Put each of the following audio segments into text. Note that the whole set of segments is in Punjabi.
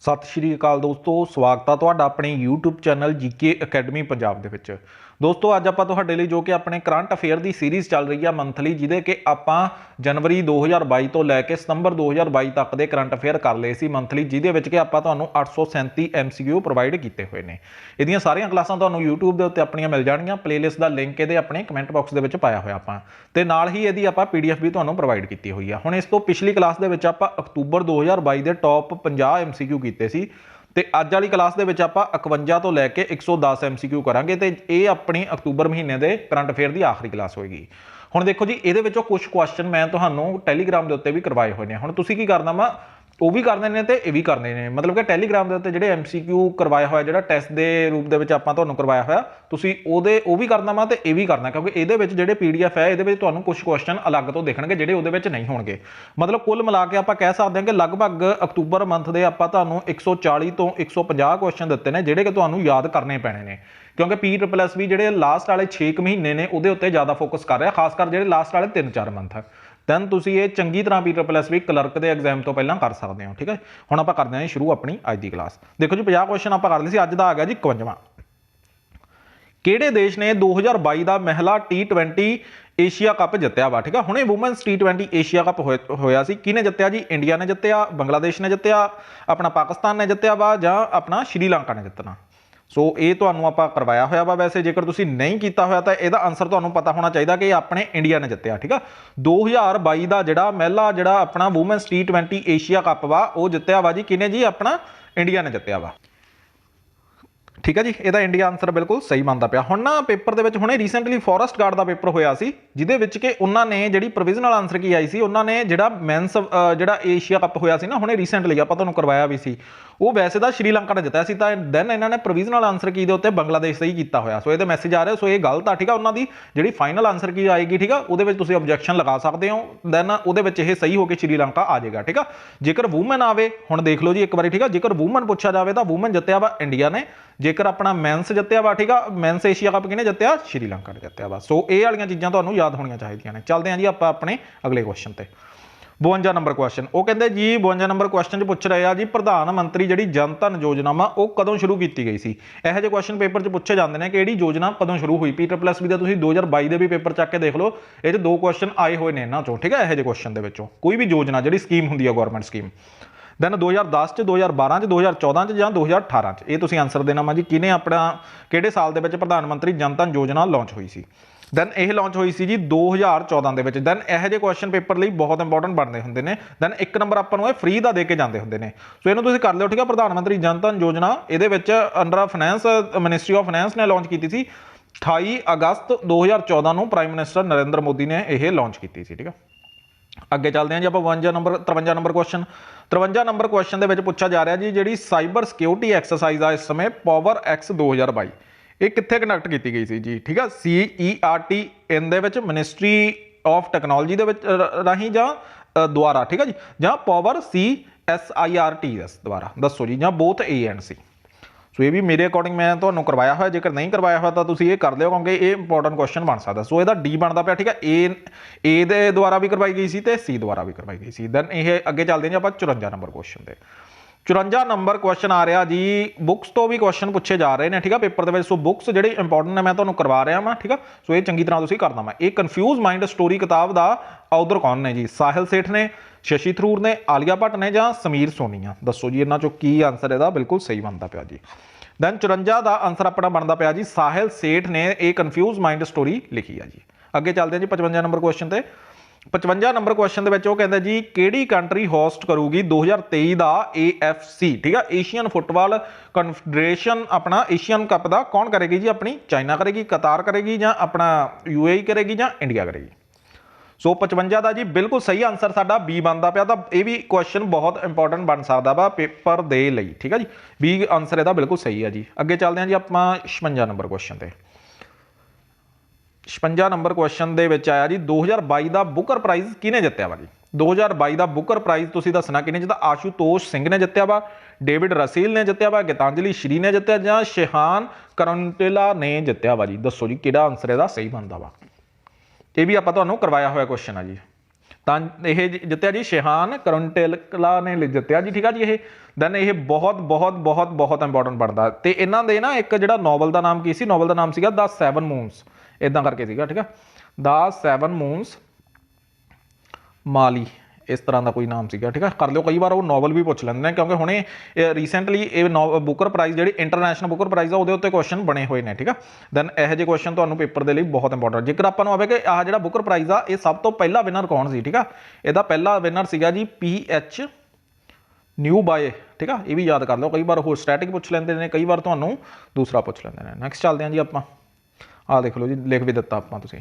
सत श्री अकाल दोस्तों, स्वागत है तुहाडा अपने YouTube channel GK academy Punjab दे विच। दोस्तों अज आपां तुहाडे लई जो कि अपने करंट अफेयर की सीरीज़ चल रही है मंथली, जिहदे कि आपां जनवरी 2022 तो लैके सितंबर 2022 तक के करंट अफेयर कर लए सी मंथली, जिहदे विच कि आपां तुहानूं 837 MCQ प्रोवाइड किए हुए हैं। इहदियां सारियां क्लासां तुहानूं यूट्यूब के उत्ते अपनियां मिल जाणगियां। प्लेलिस्ट का लिंक इहदे अपने कमेंट बॉक्स दे विच पाया होया आपां, ते नाल ही इहदी आपां PDF भी तुहानूं प्रोवाइड की हुई है। हुण इस तो पिछली क्लास दे विच आपां अक्तूबर 2022 के टॉप 50 MCQ कीते सी, ਤੇ ਅੱਜ ਵਾਲੀ ਕਲਾਸ ਦੇ ਵਿੱਚ ਆਪਾਂ 51 ਤੋਂ ਲੈ ਕੇ 110 MCQ ਕਰਾਂਗੇ ਤੇ ਇਹ ਆਪਣੀ ਅਕਤੂਬਰ ਮਹੀਨੇ ਦੇ ਕਰੰਟ ਅਫੇਅਰ ਦੀ ਆਖਰੀ ਕਲਾਸ ਹੋਏਗੀ। ਹੁਣ ਦੇਖੋ ਜੀ, ਇਹਦੇ ਵਿੱਚੋਂ ਕੁਝ ਕੁਐਸਚਨ ਮੈਂ ਤੁਹਾਨੂੰ ਟੈਲੀਗ੍ਰਾਮ ਦੇ ਉੱਤੇ ਵੀ ਕਰਵਾਏ ਹੋਏ ਨੇ। ਹੁਣ ਤੁਸੀਂ ਕੀ ਕਰਨਾ ਵਾ, ਉਹ ਵੀ ਕਰਨੇ ਨੇ ਤੇ ਇਹ ਵੀ ਕਰਨੇ ਨੇ। मतलब कि ਟੈਲੀਗ੍ਰਾਮ ਦੇ ਉੱਤੇ ਜਿਹੜੇ MCQ ਕਰਵਾਇਆ ਹੋਇਆ, ਜਿਹੜਾ ਟੈਸਟ ਦੇ ਰੂਪ ਦੇ ਵਿੱਚ ਆਪਾਂ ਤੁਹਾਨੂੰ ਕਰਵਾਇਆ ਹੋਇਆ, ਤੁਸੀਂ ਉਹ ਵੀ ਕਰਨਾ ਵਾ ਤੇ ਇਹ ਵੀ ਕਰਨਾ, ਕਿਉਂਕਿ ਇਹਦੇ ਵਿੱਚ ਜਿਹੜੇ PDF ਹੈ ਇਹਦੇ ਵਿੱਚ ਤੁਹਾਨੂੰ ਕੁਝ ਕੁਐਸਚਨ ਅਲੱਗ ਤੋਂ ਦੇਖਣਗੇ ਜਿਹੜੇ ਉਹਦੇ ਵਿੱਚ ਨਹੀਂ ਹੋਣਗੇ। ਮਤਲਬ ਕੁੱਲ ਮਿਲਾ ਕੇ ਆਪਾਂ ਕਹਿ ਸਕਦੇ ਹਾਂ ਕਿ ਲਗਭਗ ਅਕਤੂਬਰ ਮੰਥ ਦੇ ਆਪਾਂ ਤੁਹਾਨੂੰ 140 ਤੋਂ 150 ਕੁਐਸਚਨ ਦਿੱਤੇ ਨੇ, ਜਿਹੜੇ ਕਿ ਤੁਹਾਨੂੰ ਯਾਦ ਕਰਨੇ ਪੈਣੇ ਨੇ, ਕਿਉਂਕਿ PSSB ਵੀ ਜਿਹੜੇ ਲਾਸਟ ਵਾਲੇ 6 ਮਹੀਨੇ ਨੇ ਉਹਦੇ ਉੱਤੇ ਜ਼ਿਆਦਾ ਫੋਕਸ ਕਰ ਰਿਹਾ, ਖਾਸ ਕਰ ਜਿਹੜੇ ਲਾਸਟ ਵਾਲੇ 3-4 ਮੰਥ। दैन तुसीं ये चंगी तरह PSSB क्लर्क के एग्जाम तो पहला कर सकते हो। ठीक है, हुण आपां करदे हां शुरू अपनी अज दी क्लास। देखो जी, 50 क्वेश्चन आपां कर लए सी, अज दा आ गया जी 51वां। किहड़े देश ने 2022 का महिला T20 एशिया कप जित्तिया वा? ठीक है, हुणे वूमेन्स T20 एशिया कप होया सी, किहने जित्तिया जी? इंडिया ने जित्तिया, बांग्लादेश ने जित्तिया, अपना पाकिस्तान ने जित्तिया वा, जां अपना श्रीलंका ने जितना। सो ये तुहानूं आपां करवाया होया वा। वैसे जेकर तुसीं नहीं कीता होया तां इहदा आंसर तुहानूं पता होना चाहिए कि अपने इंडिया ने जित्तिया। ठीक है, 2022 का जिहड़ा महिला जिहड़ा अपना वूमेन्स T20 एशिया कप वा वो जित्तिया वा जी किने जी? अपना इंडिया ने जित्तिया वा। ठीक है जी, यदा इंडिया आंसर बिल्कुल सही बनता पाया। हुण ना पेपर दे विच हुणे रीसेंटली फॉरेस्ट गार्ड का पेपर होया सी, जिहदे विच कि उन्होंने जिहड़ी प्रोविजनल आंसर की आई सी, उन्होंने जिहड़ा मैंस जिहड़ा एशिया कप होया सी ना, हुणे रीसेंटली आपां तुहानूं करवाया भी सी, वो वैसे तो श्रीलंका ने जिताया सी, दैन इन्होंने प्रोविजनल आंसर की दे उत्ते बांग्लादेश से ही किया होया। सो ये मैसेज आ रहा, सो ये गलत आ। ठीक है, उन्होंने जिहड़ी फाइनल आंसर की आएगी, ठीक है, उहदे विच तुसीं ऑब्जेक्शन लगा सकते हो, दैन उहदे विच ये सही होकर श्रीलंका आ जाएगा। ठीक है, जेकर वूमेन आवे, हुण देख लो जी एक बार। ठीक है, जेकर वूमेन पूछा जाए तो वूमेन जित्तिया वा इंडिया ने, जेकर अपना मैंस जित्तिया वा, ठीक है, मैंस एशिया कप किहने जित्तिया? श्रीलंका ने जित्तिया वा। सो ये वाली चीज़ां तुहानूं याद होणीआं चाहीदियां ने। चलदे हां जी आपां अपने अगले क्वेश्चन ते। 52 नंबर क्वेश्चन, वो कहते जी 52 नंबर क्वेश्चन च पूछ रहे हैं जी, प्रधानमंत्री जी जन धन योजना वा वो कदों शुरू की गई सी? यह जो क्वेश्चन पेपर च पूछे जाते हैं कि यही योजना कदों शुरू हुई। PSSB का तुसीं 2022 के भी पेपर चक के देख लो, ये 2 क्वेश्चन आए हुए हैं इन्हां चों। ठीक है, यह जो क्वेश्चन के विचों कोई भी योजना जी स्कीम होंदी है गवर्नमेंट स्कीम, दैन 2010 च, 2012 च, 2014 च, जां 2018 च, ये तुसीं आंसर देना वा जी किने अपना किहड़े साल दे विच प्रधानमंत्री जन धन योजना लॉन्च हुई सी। दैन यह लॉन्च हुई सी जी 2014 के। दैन यह जो क्वेश्चन पेपर लिए बहुत इंपॉर्टेंट बनते होंगे ने। दैन 1 नंबर आपको फ्री का दे के जाते होंगे ने। सो इन्हूं तुसीं कर लिओ। ठीक है, प्रधानमंत्री जन धन योजना ये under finance ministry of finance ने लॉन्च की थी 28 अगस्त 2014 को प्राइम मिनिस्टर नरेंद्र मोदी ने यह लॉन्च की थी। ठीक है, अगे चलते हैं जी आप 53 नंबर क्वेश्चन। 53 नंबर क्वेश्चन के पूछा जा रहा जी, जी साइबर सिक्योरिटी एक्सरसाइज आ इस समय पावर एक्स 2022 ये कित्थे कंडक्ट की गई सी जी? ठीक है, CERT इन दे विच मिनिस्ट्री ऑफ टैक्नोलॉजी दे विच राही जां द्वारा, ठीक है जी, जां पावर CSIRTS द्वारा, दसो जी, जां बोथ A एंड C। सो ये भी मेरे अकॉर्डिंग मैं तुहानूं करवाया हुआ, जेकर नहीं करवाया हुआ तो तुसीं ये कर लिओ, क्योंकि ये इंपॉर्टेंट क्वेश्चन बन सकता। सो इसदा D बनता पाया। ठीक है, ए दे द्वारा भी करवाई गई सी ते C द्वारा भी करवाई गई सी। दैन ये अगे चलते हैं जी आप 54 नंबर क्वेश्चन पे। 54 नंबर क्वेश्चन आ रहा जी, बुक्स तो भी क्वेश्चन पूछे जा रहे हैं। ठीक है, पेपर के। सो बुक्स जिहड़ी इंपॉर्टेंट है मैं तुहानूं करवा रहा वा। ठीक है, सो ये चंगी तरह तुसीं करना वा। ये कन्फ्यूज माइंड स्टोरी किताब का ऑथर कौन ने जी? साहिल सेठ ने, शशि थरूर ने, आलिया भट्ट ने, जां समीर सोनीआ? दसो जी, इन्हां चों की आंसर इसदा बिल्कुल सही बनता पाया जी? दैन 54 का आंसर अपना बनता पाया जी, साहिल सेठ ने एक कन्फ्यूज माइंड स्टोरी लिखी है जी। अगे चलते हैं जी 55 नंबर क्वेश्चन से। 55 नंबर क्वेश्चन के कहते जी, किहड़ी कंट्री होस्ट करूगी 2023 का AFC? ठीक है, एशियन फुटबॉल कन्फेडरेशन अपना एशियन कप का कौन करेगी जी? अपनी चाइना करेगी, कतार करेगी, जां अपना UAE करेगी, जां इंडिया करेगी? सो 55 का जी बिल्कुल सही आंसर साडा B बनता पाया। तो यह भी क्वेश्चन बहुत इंपॉर्टेंट बन सकता वा पेपर दे लई। ठीक है जी, B आंसर इसदा बिल्कुल सही है जी। अगे चलते हैं जी आप 56 नंबर क्वेश्चन से। 56 नंबर क्वेश्चन दे विच आया जी, 2022 का बुकर प्राइज किने जित्तिया वा जी? 2022 का बुकर प्राइज तुसीं दसना किने जित्ता? आशुतोष सिंह ने जित्तिया वा, डेविड रसील ने जित्तिया वा, गीतांजलि श्री ने जित्तिया, जां शेहान करंटेला ने जित्तिया वा जी? दसो जी, किहड़ा आंसर इसदा सही बनता वा? ये भी आपां तुहानूं करवाया हुआ क्वेश्चन है जी। ਤਾਂ ਇਹ ਜਿੱਤਿਆ ਜੀ ਸ਼ੇਹਾਨ ਕਰੰਟੇਲਾ ਨੇ ਜਿੱਤਿਆ ਜੀ, ਠੀਕ ਆ ਜੀ। ਇਹ ਦੈਨ ਇਹ ਬਹੁਤ ਬਹੁਤ ਬਹੁਤ ਬਹੁਤ ਇੰਪੋਰਟੈਂਟ ਬਣਦਾ। ਤੇ ਇਹਨਾਂ ਦੇ ਨਾ ਇੱਕ ਜਿਹੜਾ ਨੋਵਲ ਦਾ ਨਾਮ ਕੀ ਸੀ, ਨੋਵਲ ਦਾ ਨਾਮ ਸੀਗਾ ਦ 7 ਮੂਨਸ, ਇਦਾਂ ਕਰਕੇ ਸੀਗਾ, ਠੀਕ ਆ, ਦ 7 ਮੂਨਸ ਮਾਲੀ, ਇਸ ਤਰ੍ਹਾਂ ਦਾ ਕੋਈ ਨਾਮ ਸੀਗਾ, ਠੀਕ ਆ। ਕਰ ਲਿਓ, ਕਈ ਵਾਰ ਉਹ ਨੋਵਲ ਵੀ ਪੁੱਛ ਲੈਂਦੇ ਨੇ, ਕਿਉਂਕਿ ਹੁਣੇ ਰੀਸੈਂਟਲੀ ਇਹ ਬੁਕਰ ਪ੍ਰਾਈਜ਼ ਜਿਹੜੀ ਇੰਟਰਨੈਸ਼ਨਲ ਬੁਕਰ ਪ੍ਰਾਈਜ਼ ਆ ਉਹਦੇ ਉੱਤੇ ਕੁਐਸਚਨ ਬਣੇ ਹੋਏ ਨੇ, ਠੀਕ ਆ। ਦੈਨ ਇਹੋ ਜਿਹੇ ਕੁਐਸਚਨ ਤੁਹਾਨੂੰ ਪੇਪਰ ਦੇ ਲਈ ਬਹੁਤ ਇੰਪੋਰਟੈਂਟ। ਜੇਕਰ ਆਪਾਂ ਨੂੰ ਆਵੇ ਕਿ ਆਹ ਜਿਹੜਾ ਬੁਕਰ ਪ੍ਰਾਈਜ਼ ਆ ਇਹ ਸਭ ਤੋਂ ਪਹਿਲਾ ਵਿਨਰ ਕੌਣ ਸੀ, ਠੀਕ ਆ, ਇਹਦਾ ਪਹਿਲਾ ਵਿਨਰ ਸੀਗਾ ਜੀ PH ਨਿਊ ਬਾਏ, ਠੀਕ ਆ। ਇਹ ਵੀ ਯਾਦ ਕਰ ਲਓ, ਕਈ ਵਾਰ ਉਹ ਸਟੈਟਿਕ ਪੁੱਛ ਲੈਂਦੇ ਨੇ, ਕਈ ਵਾਰ ਤੁਹਾਨੂੰ ਦੂਸਰਾ ਪੁੱਛ ਲੈਂਦੇ ਨੇ। ਨੈਕਸਟ ਚੱਲਦੇ ਹਾਂ ਜੀ ਆਪਾਂ, ਆਹ ਦੇਖ ਲਓ ਜੀ, ਲਿਖ ਵੀ ਦਿੱਤਾ ਆਪਾਂ ਤੁਸੀਂ।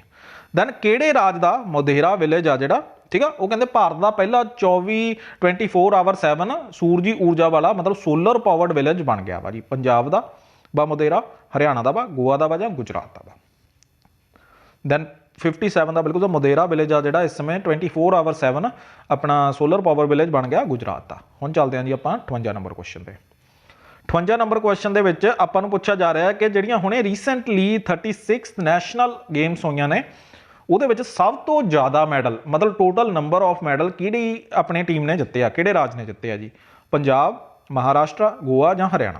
ਦੈਨ ਕਿਹੜੇ ਰਾਜ ਦਾ ਮੋਧੇਰਾ ਵਿਲੇਜ ਆ ਜਿਹੜਾ, ਠੀਕ ਆ, ਉਹ ਕਹਿੰਦੇ ਭਾਰਤ ਦਾ ਪਹਿਲਾ 24/7 ਸੂਰਜੀ ਊਰਜਾ ਵਾਲਾ ਮਤਲਬ ਸੋਲਰ ਪਾਵਰਡ ਵਿਲੇਜ ਬਣ ਗਿਆ ਵਾ ਜੀ। ਪੰਜਾਬ ਦਾ ਵਾ ਮੋਧੇਰਾ, ਹਰਿਆਣਾ ਦਾ ਵਾ, ਗੋਆ ਦਾ ਵਾ ਜਾਂ ਗੁਜਰਾਤ ਦਾ ਵਾ। ਦੈਨ 57 ਦਾ ਬਿਲਕੁਲ ਮੋਧੇਰਾ ਵਿਲੇਜ ਆ ਜਿਹੜਾ ਇਸ ਸਮੇਂ 24/7 ਆਪਣਾ ਸੋਲਰ ਪਾਵਰ ਵਿਲੇਜ ਬਣ ਗਿਆ ਗੁਜਰਾਤ ਦਾ। ਹੁਣ ਚੱਲਦੇ ਹਾਂ ਜੀ ਆਪਾਂ 58 ਨੰਬਰ ਕੁਐਸਚਨ ਤੇ। 58 ਨੰਬਰ ਕੁਐਸਚਨ ਦੇ ਵਿੱਚ ਆਪਾਂ ਨੂੰ ਪੁੱਛਿਆ ਜਾ ਰਿਹਾ ਹੈ ਕਿ ਜਿਹੜੀਆਂ ਹੁਣੇ ਰੀਸੈਂਟਲੀ 36 ਨੈਸ਼ਨਲ ਗੇਮਸ ਹੋਈਆਂ ਨੇ ਉਹਦੇ ਵਿੱਚ ਸਭ ਤੋਂ ਜ਼ਿਆਦਾ ਮੈਡਲ ਮਤਲਬ ਟੋਟਲ ਨੰਬਰ ਆਫ ਮੈਡਲ ਕਿਹੜੀ ਆਪਣੀ ਟੀਮ ਨੇ ਜਿੱਤੇ ਆ, ਕਿਹੜੇ ਰਾਜ ਨੇ ਜਿੱਤੇ ਆ ਜੀ? ਪੰਜਾਬ, ਮਹਾਰਾਸ਼ਟਰ, ਗੋਆ ਜਾਂ ਹਰਿਆਣਾ।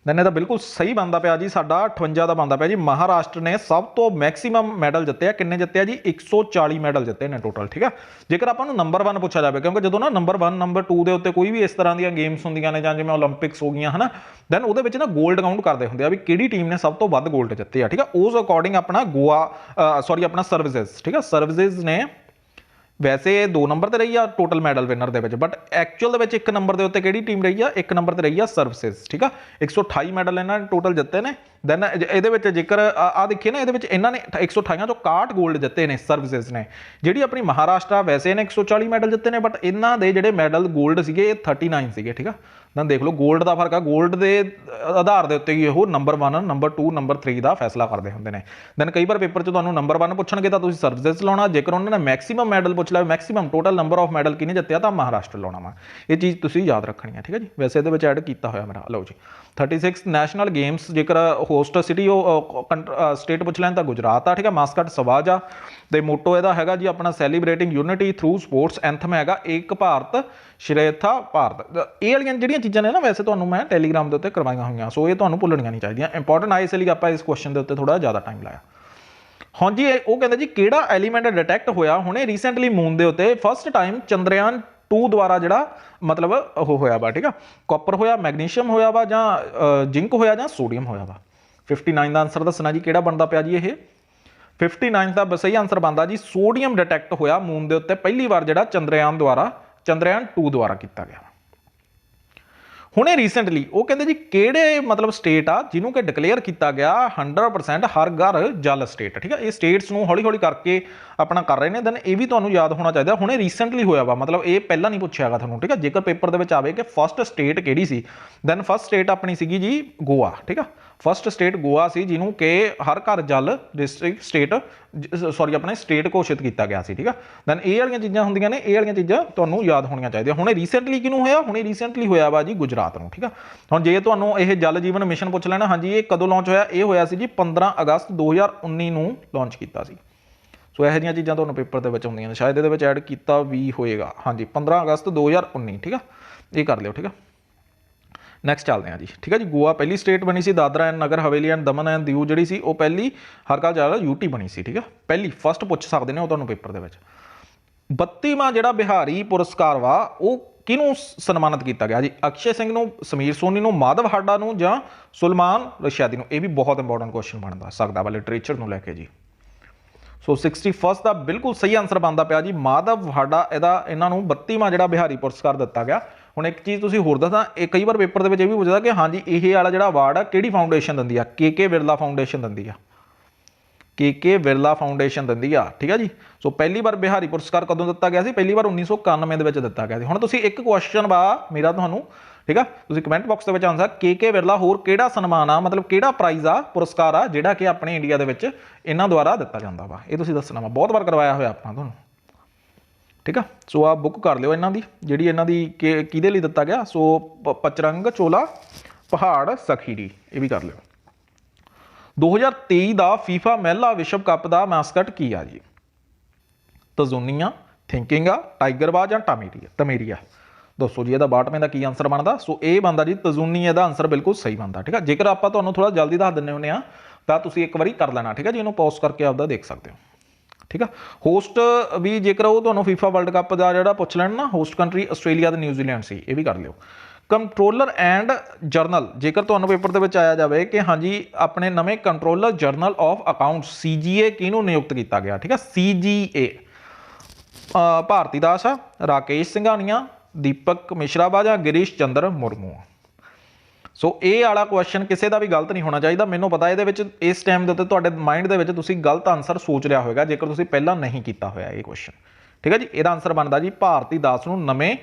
ਦੈਨ ਇਹਦਾ ਬਿਲਕੁਲ ਸਹੀ ਬਣਦਾ ਪਿਆ ਜੀ ਸਾਡਾ 58 ਦਾ ਬਣਦਾ ਪਿਆ ਜੀ। ਮਹਾਰਾਸ਼ਟਰ ਨੇ ਸਭ ਤੋਂ ਮੈਕਸੀਮਮ ਮੈਡਲ ਜਿੱਤੇ ਆ। ਕਿੰਨੇ ਜਿੱਤੇ ਆ ਜੀ? 140 ਮੈਡਲ ਜਿੱਤੇ ਨੇ ਟੋਟਲ, ਠੀਕ ਆ। ਜੇਕਰ ਆਪਾਂ ਨੂੰ ਨੰਬਰ 1 ਪੁੱਛਿਆ ਜਾਵੇ, ਕਿਉਂਕਿ ਜਦੋਂ ਨਾ ਨੰਬਰ 1 ਨੰਬਰ 2 ਦੇ ਉੱਤੇ ਕੋਈ ਵੀ ਇਸ ਤਰ੍ਹਾਂ ਦੀਆਂ ਗੇਮਸ ਹੁੰਦੀਆਂ ਨੇ ਜਾਂ ਜਿਵੇਂ ਓਲੰਪਿਕਸ ਹੋ ਗਈਆਂ ਹਨਾ, ਦੈਨ ਉਹਦੇ ਵਿੱਚ ਨਾ ਗੋਲਡ ਕਾਊਂਟ ਕਰਦੇ ਹੁੰਦੇ ਆ ਵੀ ਕਿਹੜੀ ਟੀਮ ਨੇ ਸਭ ਤੋਂ ਵੱਧ ਗੋਲਡ ਜਿੱਤੇ ਆ, ਠੀਕ ਆ। ਉਸ ਅਕੋਰਡਿੰਗ ਆਪਣਾ ਆਪਣਾ ਸਰਵਿਸਿਜ਼, ਠੀਕ ਆ, ਸਰਵਿਸਿਜ਼ ਨੇ ਵੈਸੇ 2 ਨੰਬਰ ਤੇ ਰਹੀ ਆ ਟੋਟਲ ਮੈਡਲ ਵਿਨਰ ਦੇ ਵਿੱਚ, ਬਟ ਐਕਚੁਅਲ ਦੇ ਵਿੱਚ 1 ਨੰਬਰ ਦੇ ਉੱਤੇ ਕਿਹੜੀ ਟੀਮ ਰਹੀ ਆ? 1 ਨੰਬਰ ਤੇ ਰਹੀ ਆ ਸਰਵਿਸਿਜ਼, ਠੀਕ ਆ। 128 ਮੈਡਲ ਇਹਨਾਂ ਨੇ ਟੋਟਲ ਜਿੱਤੇ ਨੇ। ਦੈਨ ਇਹਦੇ ਵਿੱਚ ਜੇਕਰ ਆ ਦੇਖੀਏ ਨਾ, ਇਹਦੇ ਵਿੱਚ ਇਹਨਾਂ ਨੇ 128 ਚੋਂ 61 ਗੋਲਡ ਜਿੱਤੇ ਨੇ ਸਰਵਿਸਿਜ਼ ਨੇ। ਜਿਹੜੀ ਆਪਣੀ ਮਹਾਰਾਸ਼ਟਰ ਵੈਸੇ ਇਹਨੇ 140 ਮੈਡਲ ਜਿੱਤੇ ਨੇ, ਬਟ ਇਹਨਾਂ ਦੇ ਜਿਹੜੇ ਮੈਡਲ ਗੋਲਡ ਸੀਗੇ ਇਹ 39 ਸੀਗੇ, ਠੀਕ ਆ। ਤਾਂ ਦੇਖ ਲਓ ਗੋਲਡ ਦਾ ਫਰਕ ਆ। ਗੋਲਡ ਦੇ ਆਧਾਰ ਦੇ ਉੱਤੇ ਹੀ ਉਹ ਨੰਬਰ 1 ਨੰਬਰ 2 ਨੰਬਰ 3 ਦਾ ਫੈਸਲਾ ਕਰਦੇ ਹੁੰਦੇ ਨੇ। ਦੈਨ ਕਈ ਵਾਰ ਪੇਪਰ 'ਚ ਤੁਹਾਨੂੰ ਨੰਬਰ 1 ਪੁੱਛਣਗੇ ਤਾਂ ਤੁਸੀਂ ਸਰਵਿਸਿਜ਼ ਲਾਉਣਾ, ਜੇਕਰ ਉਹਨਾਂ ਨੇ ਮੈਕਸੀਮਮ ਮੈਡਲ ਪੁੱਛ ਲਿਆ, maximum total number of medal ਕਿਹਨੇ ਜਿੱਤਿਆ, ਤਾਂ ਮਹਾਰਾਸ਼ਟਰ ਲਾਉਣਾ ਵਾ। ਇਹ ਚੀਜ਼ ਤੁਸੀਂ ਯਾਦ ਰੱਖਣੀ ਹੈ, ਠੀਕ ਹੈ ਜੀ। ਵੈਸੇ ਇਹਦੇ ਵਿੱਚ ਐਡ ਕੀਤਾ ਹੋਇਆ ਮੇਰਾ, ਲਓ ਜੀ 36 ਨੈਸ਼ਨਲ ਗੇਮਸ ਜੇਕਰ ਹੋਸਟ ਸਿਟੀ ਸਟੇਟ ਪੁੱਛ ਲੈਣ ਤਾਂ ਗੁਜਰਾਤ ਆ, ਠੀਕ ਆ। ਮਾਸਕਟ ਸਵਾਜ ਆ ਤੇ ਮੋਟੋ ਇਹਦਾ ਹੈਗਾ ਜੀ ਆਪਣਾ celebrating unity through sports. Anthem ਹੈਗਾ ਏਕ ਭਾਰਤ ਸ਼੍ਰੇਸ਼ਠਾ ਭਾਰਤ। ਇਹ ਵਾਲੀਆਂ ਜਿਹੜੀਆਂ ਚੀਜ਼ਾਂ ਨੇ ਨਾ ਵੈਸੇ ਤੁਹਾਨੂੰ ਮੈਂ ਟੈਲੀਗ੍ਰਾਮ ਦੇ ਉੱਤੇ ਕਰਵਾਈਆਂ ਹੋਈਆਂ, ਸੋ ਇਹ ਤੁਹਾਨੂੰ ਭੁੱਲਣੀਆਂ ਨਹੀਂ ਚਾਹੀਦੀਆਂ, ਇੰਪੋਰਟੈਂਟ ਆਏ, ਇਸ ਲਈ ਆਪਾਂ ਇਸ ਕੁਐਸਚਨ ਦੇ ਉੱਤੇ ਥੋੜਾ ਜ਼ਿਆਦਾ ਟਾਈਮ ਲਾਇਆ। ਹਾਂ ਜੀ, ਉਹ ਕਹਿੰਦੇ ਜੀ ਕਿਹੜਾ ਐਲੀਮੈਂਟ ਡਿਟੈਕਟ ਹੋਇਆ ਹੁਣੇ ਰੀਸੈਂਟਲੀ ਮੂਨ ਦੇ ਉੱਤੇ ਫਸਟ ਟਾਈਮ ਚੰਦਰਯਾਨ 2 ਦੁਆਰਾ ਜਿਹੜਾ ਮਤਲਬ ਉਹ ਹੋਇਆ ਵਾ, ਠੀਕ ਆ। ਕਾਪਰ ਹੋਇਆ, ਮੈਗਨੀਸ਼ੀਅਮ ਹੋਇਆ ਵਾ ਜਾਂ ਜ਼ਿੰਕ ਹੋਇਆ ਜਾਂ ਸੋਡੀਅਮ ਹੋਇਆ ਵਾ। 59 ਦਾ ਆਨਸਰ ਦੱਸਣਾ ਜੀ ਕਿਹੜਾ ਬਣਦਾ ਪਿਆ ਜੀ। ਇਹ 59 ਦਾ ਸਹੀ ਆਨਸਰ ਬਣਦਾ ਜੀ ਸੋਡੀਅਮ ਡਿਟੈਕਟ ਹੋਇਆ ਮੂਨ ਦੇ ਉੱਤੇ ਪਹਿਲੀ ਵਾਰ, ਜਿਹੜਾ ਚੰਦਰਯਾਨ 2 ਦੁਆਰਾ ਕੀਤਾ ਗਿਆ। ਹੁਣੇ ਰੀਸੈਂਟਲੀ ਉਹ ਕਹਿੰਦੇ ਜੀ ਕਿਹੜੇ ਮਤਲਬ ਸਟੇਟ ਆ ਜਿਹਨੂੰ ਕਿ ਡਿਕਲੇਅਰ ਕੀਤਾ ਗਿਆ 100% ਹਰ ਘਰ ਜਲ ਸਟੇਟ, ਠੀਕ ਆ। ਇਹ ਸਟੇਟਸ ਨੂੰ ਹੌਲੀ ਹੌਲੀ ਕਰਕੇ ਆਪਣਾ ਕਰ ਰਹੇ ਨੇ। ਦੈਨ ਇਹ ਵੀ ਤੁਹਾਨੂੰ ਯਾਦ ਹੋਣਾ ਚਾਹੀਦਾ ਹੁਣੇ ਰੀਸੈਂਟਲੀ ਹੋਇਆ ਵਾ, ਮਤਲਬ ਇਹ ਪਹਿਲਾਂ ਨਹੀਂ ਪੁੱਛਿਆ ਹੈਗਾ ਤੁਹਾਨੂੰ, ਠੀਕ ਆ। ਜੇਕਰ ਪੇਪਰ ਦੇ ਵਿੱਚ ਆਵੇ ਕਿ ਫਸਟ ਸਟੇਟ ਕਿਹੜੀ ਸੀ, ਦੈਨ ਫਸਟ ਸਟੇਟ ਆਪਣੀ ਸੀਗੀ ਜੀ ਗੋਆ, ਠੀਕ ਆ। ਫਸਟ ਸਟੇਟ ਗੋਆ ਸੀ ਜਿਹਨੂੰ ਕਿ ਹਰ ਘਰ ਜਲ ਆਪਣੇ ਸਟੇਟ ਘੋਸ਼ਿਤ ਕੀਤਾ ਗਿਆ ਸੀ, ਠੀਕ ਆ। ਦੈਨ ਇਹ ਵਾਲੀਆਂ ਚੀਜ਼ਾਂ ਹੁੰਦੀਆਂ ਨੇ, ਇਹ ਵਾਲੀਆਂ ਚੀਜ਼ਾਂ ਤੁਹਾਨੂੰ ਯਾਦ ਹੋਣੀਆਂ ਚਾਹੀਦੀਆਂ। ਹੁਣੇ ਰੀਸੈਂਟਲੀ ਕਿਹਨੂੰ ਹੋਇਆ? ਹੁਣੇ ਰੀਸੈਂਟਲੀ ਹੋਇਆ ਵਾ ਜੀ ਗੁਜਰਾਤ ਨੂੰ, ਠੀਕ ਆ। ਹੁਣ ਜੇ ਤੁਹਾਨੂੰ ਇਹ ਜਲ ਜੀਵਨ ਮਿਸ਼ਨ ਪੁੱਛ ਲੈਣਾ, ਹਾਂਜੀ ਇਹ ਕਦੋਂ ਲਾਂਚ ਹੋਇਆ? ਇਹ ਹੋਇਆ ਸੀ ਜੀ 15 ਅਗਸਤ 2019 ਨੂੰ ਲਾਂਚ ਕੀਤਾ ਸੀ। ਸੋ ਇਹੋ ਜਿਹੀਆਂ ਚੀਜ਼ਾਂ ਤੁਹਾਨੂੰ ਪੇਪਰ ਦੇ ਵਿੱਚ ਆਉਂਦੀਆਂ ਨੇ, ਸ਼ਾਇਦ ਇਹਦੇ ਵਿੱਚ ਐਡ ਕੀਤਾ ਵੀ ਹੋਏਗਾ, ਹਾਂਜੀ 15 ਅਗਸਤ 2019, ਠੀਕ ਆ। ਇਹ ਕਰ ਲਿਓ, ਠੀਕ ਆ। ਨੈਕਸਟ ਚੱਲਦੇ ਹਾਂ ਜੀ, ਠੀਕ ਹੈ ਜੀ। ਗੋਆ ਪਹਿਲੀ ਸਟੇਟ ਬਣੀ ਸੀ। Dadra and Nagar Haveli and Daman and Diu ਜਿਹੜੀ ਸੀ ਉਹ ਪਹਿਲੀ ਹਰ ਘਰ ਜਲ ਯੂਟੀ ਬਣੀ ਸੀ, ਠੀਕ ਹੈ। ਪਹਿਲੀ ਫਸਟ ਪੁੱਛ ਸਕਦੇ ਨੇ ਉਹ ਤੁਹਾਨੂੰ ਪੇਪਰ ਦੇ ਵਿੱਚ। 32ਵਾਂ ਜਿਹੜਾ ਬਿਹਾਰੀ ਪੁਰਸਕਾਰ ਵਾ ਉਹ ਕਿਹਨੂੰ ਸਨਮਾਨਿਤ ਕੀਤਾ ਗਿਆ ਜੀ? ਅਕਸ਼ੇ ਸਿੰਘ ਨੂੰ, ਸਮੀਰ ਸੋਨੀ ਨੂੰ, ਮਾਧਵ ਹਾਡਾ ਨੂੰ ਜਾਂ ਸੁਲਮਾਨ ਰਸ਼ਿਆਦੀ ਨੂੰ? ਇਹ ਵੀ ਬਹੁਤ ਇੰਪੋਰਟੈਂਟ ਕੁਐਸਚਨ ਬਣਦਾ ਸਕਦਾ ਵਾ ਲਿਟਰੇਚਰ ਨੂੰ ਲੈ ਕੇ ਜੀ। ਸੋ 61 ਦਾ ਬਿਲਕੁਲ ਸਹੀ ਆਨਸਰ ਬਣਦਾ ਪਿਆ ਜੀ ਮਾਧਵ ਹਾਡਾ। ਇਹਨਾਂ ਨੂੰ 32ਵਾਂ ਜਿਹੜਾ ਬਿਹਾਰੀ ਪੁਰਸਕਾਰ ਦਿੱਤਾ ਗਿਆ। ਹੁਣ ਇੱਕ ਚੀਜ਼ ਤੁਸੀਂ ਹੋਰ ਦੱਸਾਂ, ਇਹ ਕਈ ਵਾਰ ਪੇਪਰ ਦੇ ਵਿੱਚ ਇਹ ਵੀ ਪੁੱਛਦਾ ਕਿ ਹਾਂਜੀ ਇਹ ਵਾਲਾ ਜਿਹੜਾ ਅਵਾਰਡ ਆ ਕਿਹੜੀ ਫਾਊਂਡੇਸ਼ਨ ਦਿੰਦੀ ਆ? ਕੇ ਬਿਰਲਾ ਫਾਊਂਡੇਸ਼ਨ ਦਿੰਦੀ ਆ, ਕੇ ਬਿਰਲਾ ਫਾਊਂਡੇਸ਼ਨ ਦਿੰਦੀ ਆ, ਠੀਕ ਆ ਜੀ। ਸੋ ਪਹਿਲੀ ਵਾਰ ਬਿਹਾਰੀ ਪੁਰਸਕਾਰ ਕਦੋਂ ਦਿੱਤਾ ਗਿਆ ਸੀ? ਪਹਿਲੀ ਵਾਰ 1991 ਦੇ ਵਿੱਚ ਦਿੱਤਾ ਗਿਆ ਸੀ। ਹੁਣ ਤੁਸੀਂ ਇੱਕ ਕੁਐਸਚਨ ਵਾ ਮੇਰਾ ਤੁਹਾਨੂੰ, ਠੀਕ ਆ, ਤੁਸੀਂ ਕਮੈਂਟ ਬਾਕਸ ਦੇ ਵਿੱਚ ਆਨਸਰ ਕੇ ਬਿਰਲਾ ਹੋਰ ਕਿਹੜਾ ਸਨਮਾਨ ਆ, ਮਤਲਬ ਕਿਹੜਾ ਪ੍ਰਾਈਜ਼ ਆ, ਪੁਰਸਕਾਰ ਆ ਜਿਹੜਾ ਕਿ ਆਪਣੇ ਇੰਡੀਆ ਦੇ ਵਿੱਚ ਇਹਨਾਂ ਦੁਆਰਾ ਦਿੱਤਾ ਜਾਂਦਾ ਵਾ, ਇਹ ਤੁਸੀਂ ਦੱਸਣਾ ਵਾ। ਬਹੁਤ ਵਾਰ ਕਰਵਾਇਆ ਹੋਇਆ ਆਪਾਂ ਤੁਹਾਨੂੰ, ਠੀਕ ਆ। ਸੋ ਆਪ ਬੁੱਕ ਕਰ ਲਿਓ ਇਹਨਾਂ ਦੀ, ਜਿਹੜੀ ਇਹਨਾਂ ਦੀ ਕਿਹਦੇ ਲਈ ਦਿੱਤਾ ਗਿਆ। ਸੋ ਪਚਰੰਗ ਚੋਲਾ ਪਹਾੜ ਸਖੀਰੀ, ਇਹ ਵੀ ਕਰ ਲਿਓ। 2023 ਦਾ ਫੀਫਾ ਮਹਿਲਾ ਵਿਸ਼ਵ ਕੱਪ ਦਾ ਮੈਸਕਟ ਕੀ ਆ ਜੀ? ਤਜ਼ੂਨੀਆ, ਥਿੰਕਿੰਗ ਆ, ਟਾਈਗਰਬਾਜ਼ ਜਾਂ ਤਮੇਰੀਆ। ਦੱਸੋ ਜੀ ਇਹਦਾ 62ਵੇਂ ਦਾ ਕੀ ਆਂਸਰ ਬਣਦਾ? ਸੋ ਇਹ ਬਣਦਾ ਜੀ ਤਜ਼ੂਨੀ, ਇਹਦਾ ਆਂਸਰ ਬਿਲਕੁਲ ਸਹੀ ਬਣਦਾ। ਠੀਕ ਆ, ਜੇਕਰ ਆਪਾਂ ਤੁਹਾਨੂੰ ਥੋੜਾ ਜਲਦੀ ਦੱਸ ਦਿੰਦੇ ਹੁੰਦੇ ਆ ਤਾਂ ਤੁਸੀਂ ਇੱਕ ਵਾਰੀ ਕਰ ਲੈਣਾ। ਠੀਕ ਆ ਜੀ, ਇਹਨੂੰ ਪੌਜ਼ ਕਰਕੇ ਆਪਦਾ ਦੇਖ ਸਕਦੇ ਹੋ। ਠੀਕ ਆ, ਹੋਸਟ ਵੀ ਜੇਕਰ ਉਹ ਤੁਹਾਨੂੰ FIFA ਵਰਲਡ ਕੱਪ ਦਾ ਜਿਹੜਾ ਪੁੱਛ ਲੈਣ ਨਾ, ਹੋਸਟ ਕੰਟਰੀ ਆਸਟ੍ਰੇਲੀਆ ਤੇ ਨਿਊਜ਼ੀਲੈਂਡ ਸੀ, ਇਹ ਵੀ ਕਰ ਲਿਓ। ਕੰਟਰੋਲਰ ਐਂਡ ਜਰਨਲ, ਜੇਕਰ ਤੁਹਾਨੂੰ ਪੇਪਰ ਦੇ ਵਿੱਚ ਆਇਆ ਜਾਵੇ ਕਿ ਹਾਂਜੀ ਆਪਣੇ ਨਵੇਂ controller general of accounts CGA ਕਿਹਨੂੰ ਨਿਯੁਕਤ ਕੀਤਾ ਗਿਆ? ਠੀਕ ਆ, CGA ਭਾਰਤੀ ਦਾਸ ਆ, ਰਾਕੇਸ਼ ਸਿੰਘਾਨੀਆ, ਦੀਪਕ ਮਿਸ਼ਰਾ ਜਾਂ ਗਿਰੀਸ਼ ਚੰਦਰ ਮੁਰਮੂ। ਸੋ ਇਹ ਵਾਲਾ ਕੁਐਸਚਨ ਕਿਸੇ ਦਾ ਵੀ ਗਲਤ ਨਹੀਂ ਹੋਣਾ ਚਾਹੀਦਾ। ਮੈਨੂੰ ਪਤਾ ਇਹਦੇ ਵਿੱਚ ਇਸ ਟਾਈਮ ਦੇ ਉੱਤੇ ਤੁਹਾਡੇ ਮਾਈਂਡ ਦੇ ਵਿੱਚ ਤੁਸੀਂ ਗਲਤ ਆਨਸਰ ਸੋਚ ਰਿਹਾ ਹੋਵੇਗਾ ਜੇਕਰ ਤੁਸੀਂ ਪਹਿਲਾਂ ਨਹੀਂ ਕੀਤਾ ਹੋਇਆ ਇਹ ਕੁਐਸਚਨ। ਠੀਕ ਹੈ ਜੀ, ਇਹਦਾ ਆਨਸਰ ਬਣਦਾ ਜੀ ਭਾਰਤੀ ਦਾਸ ਨੂੰ ਨਵੇਂ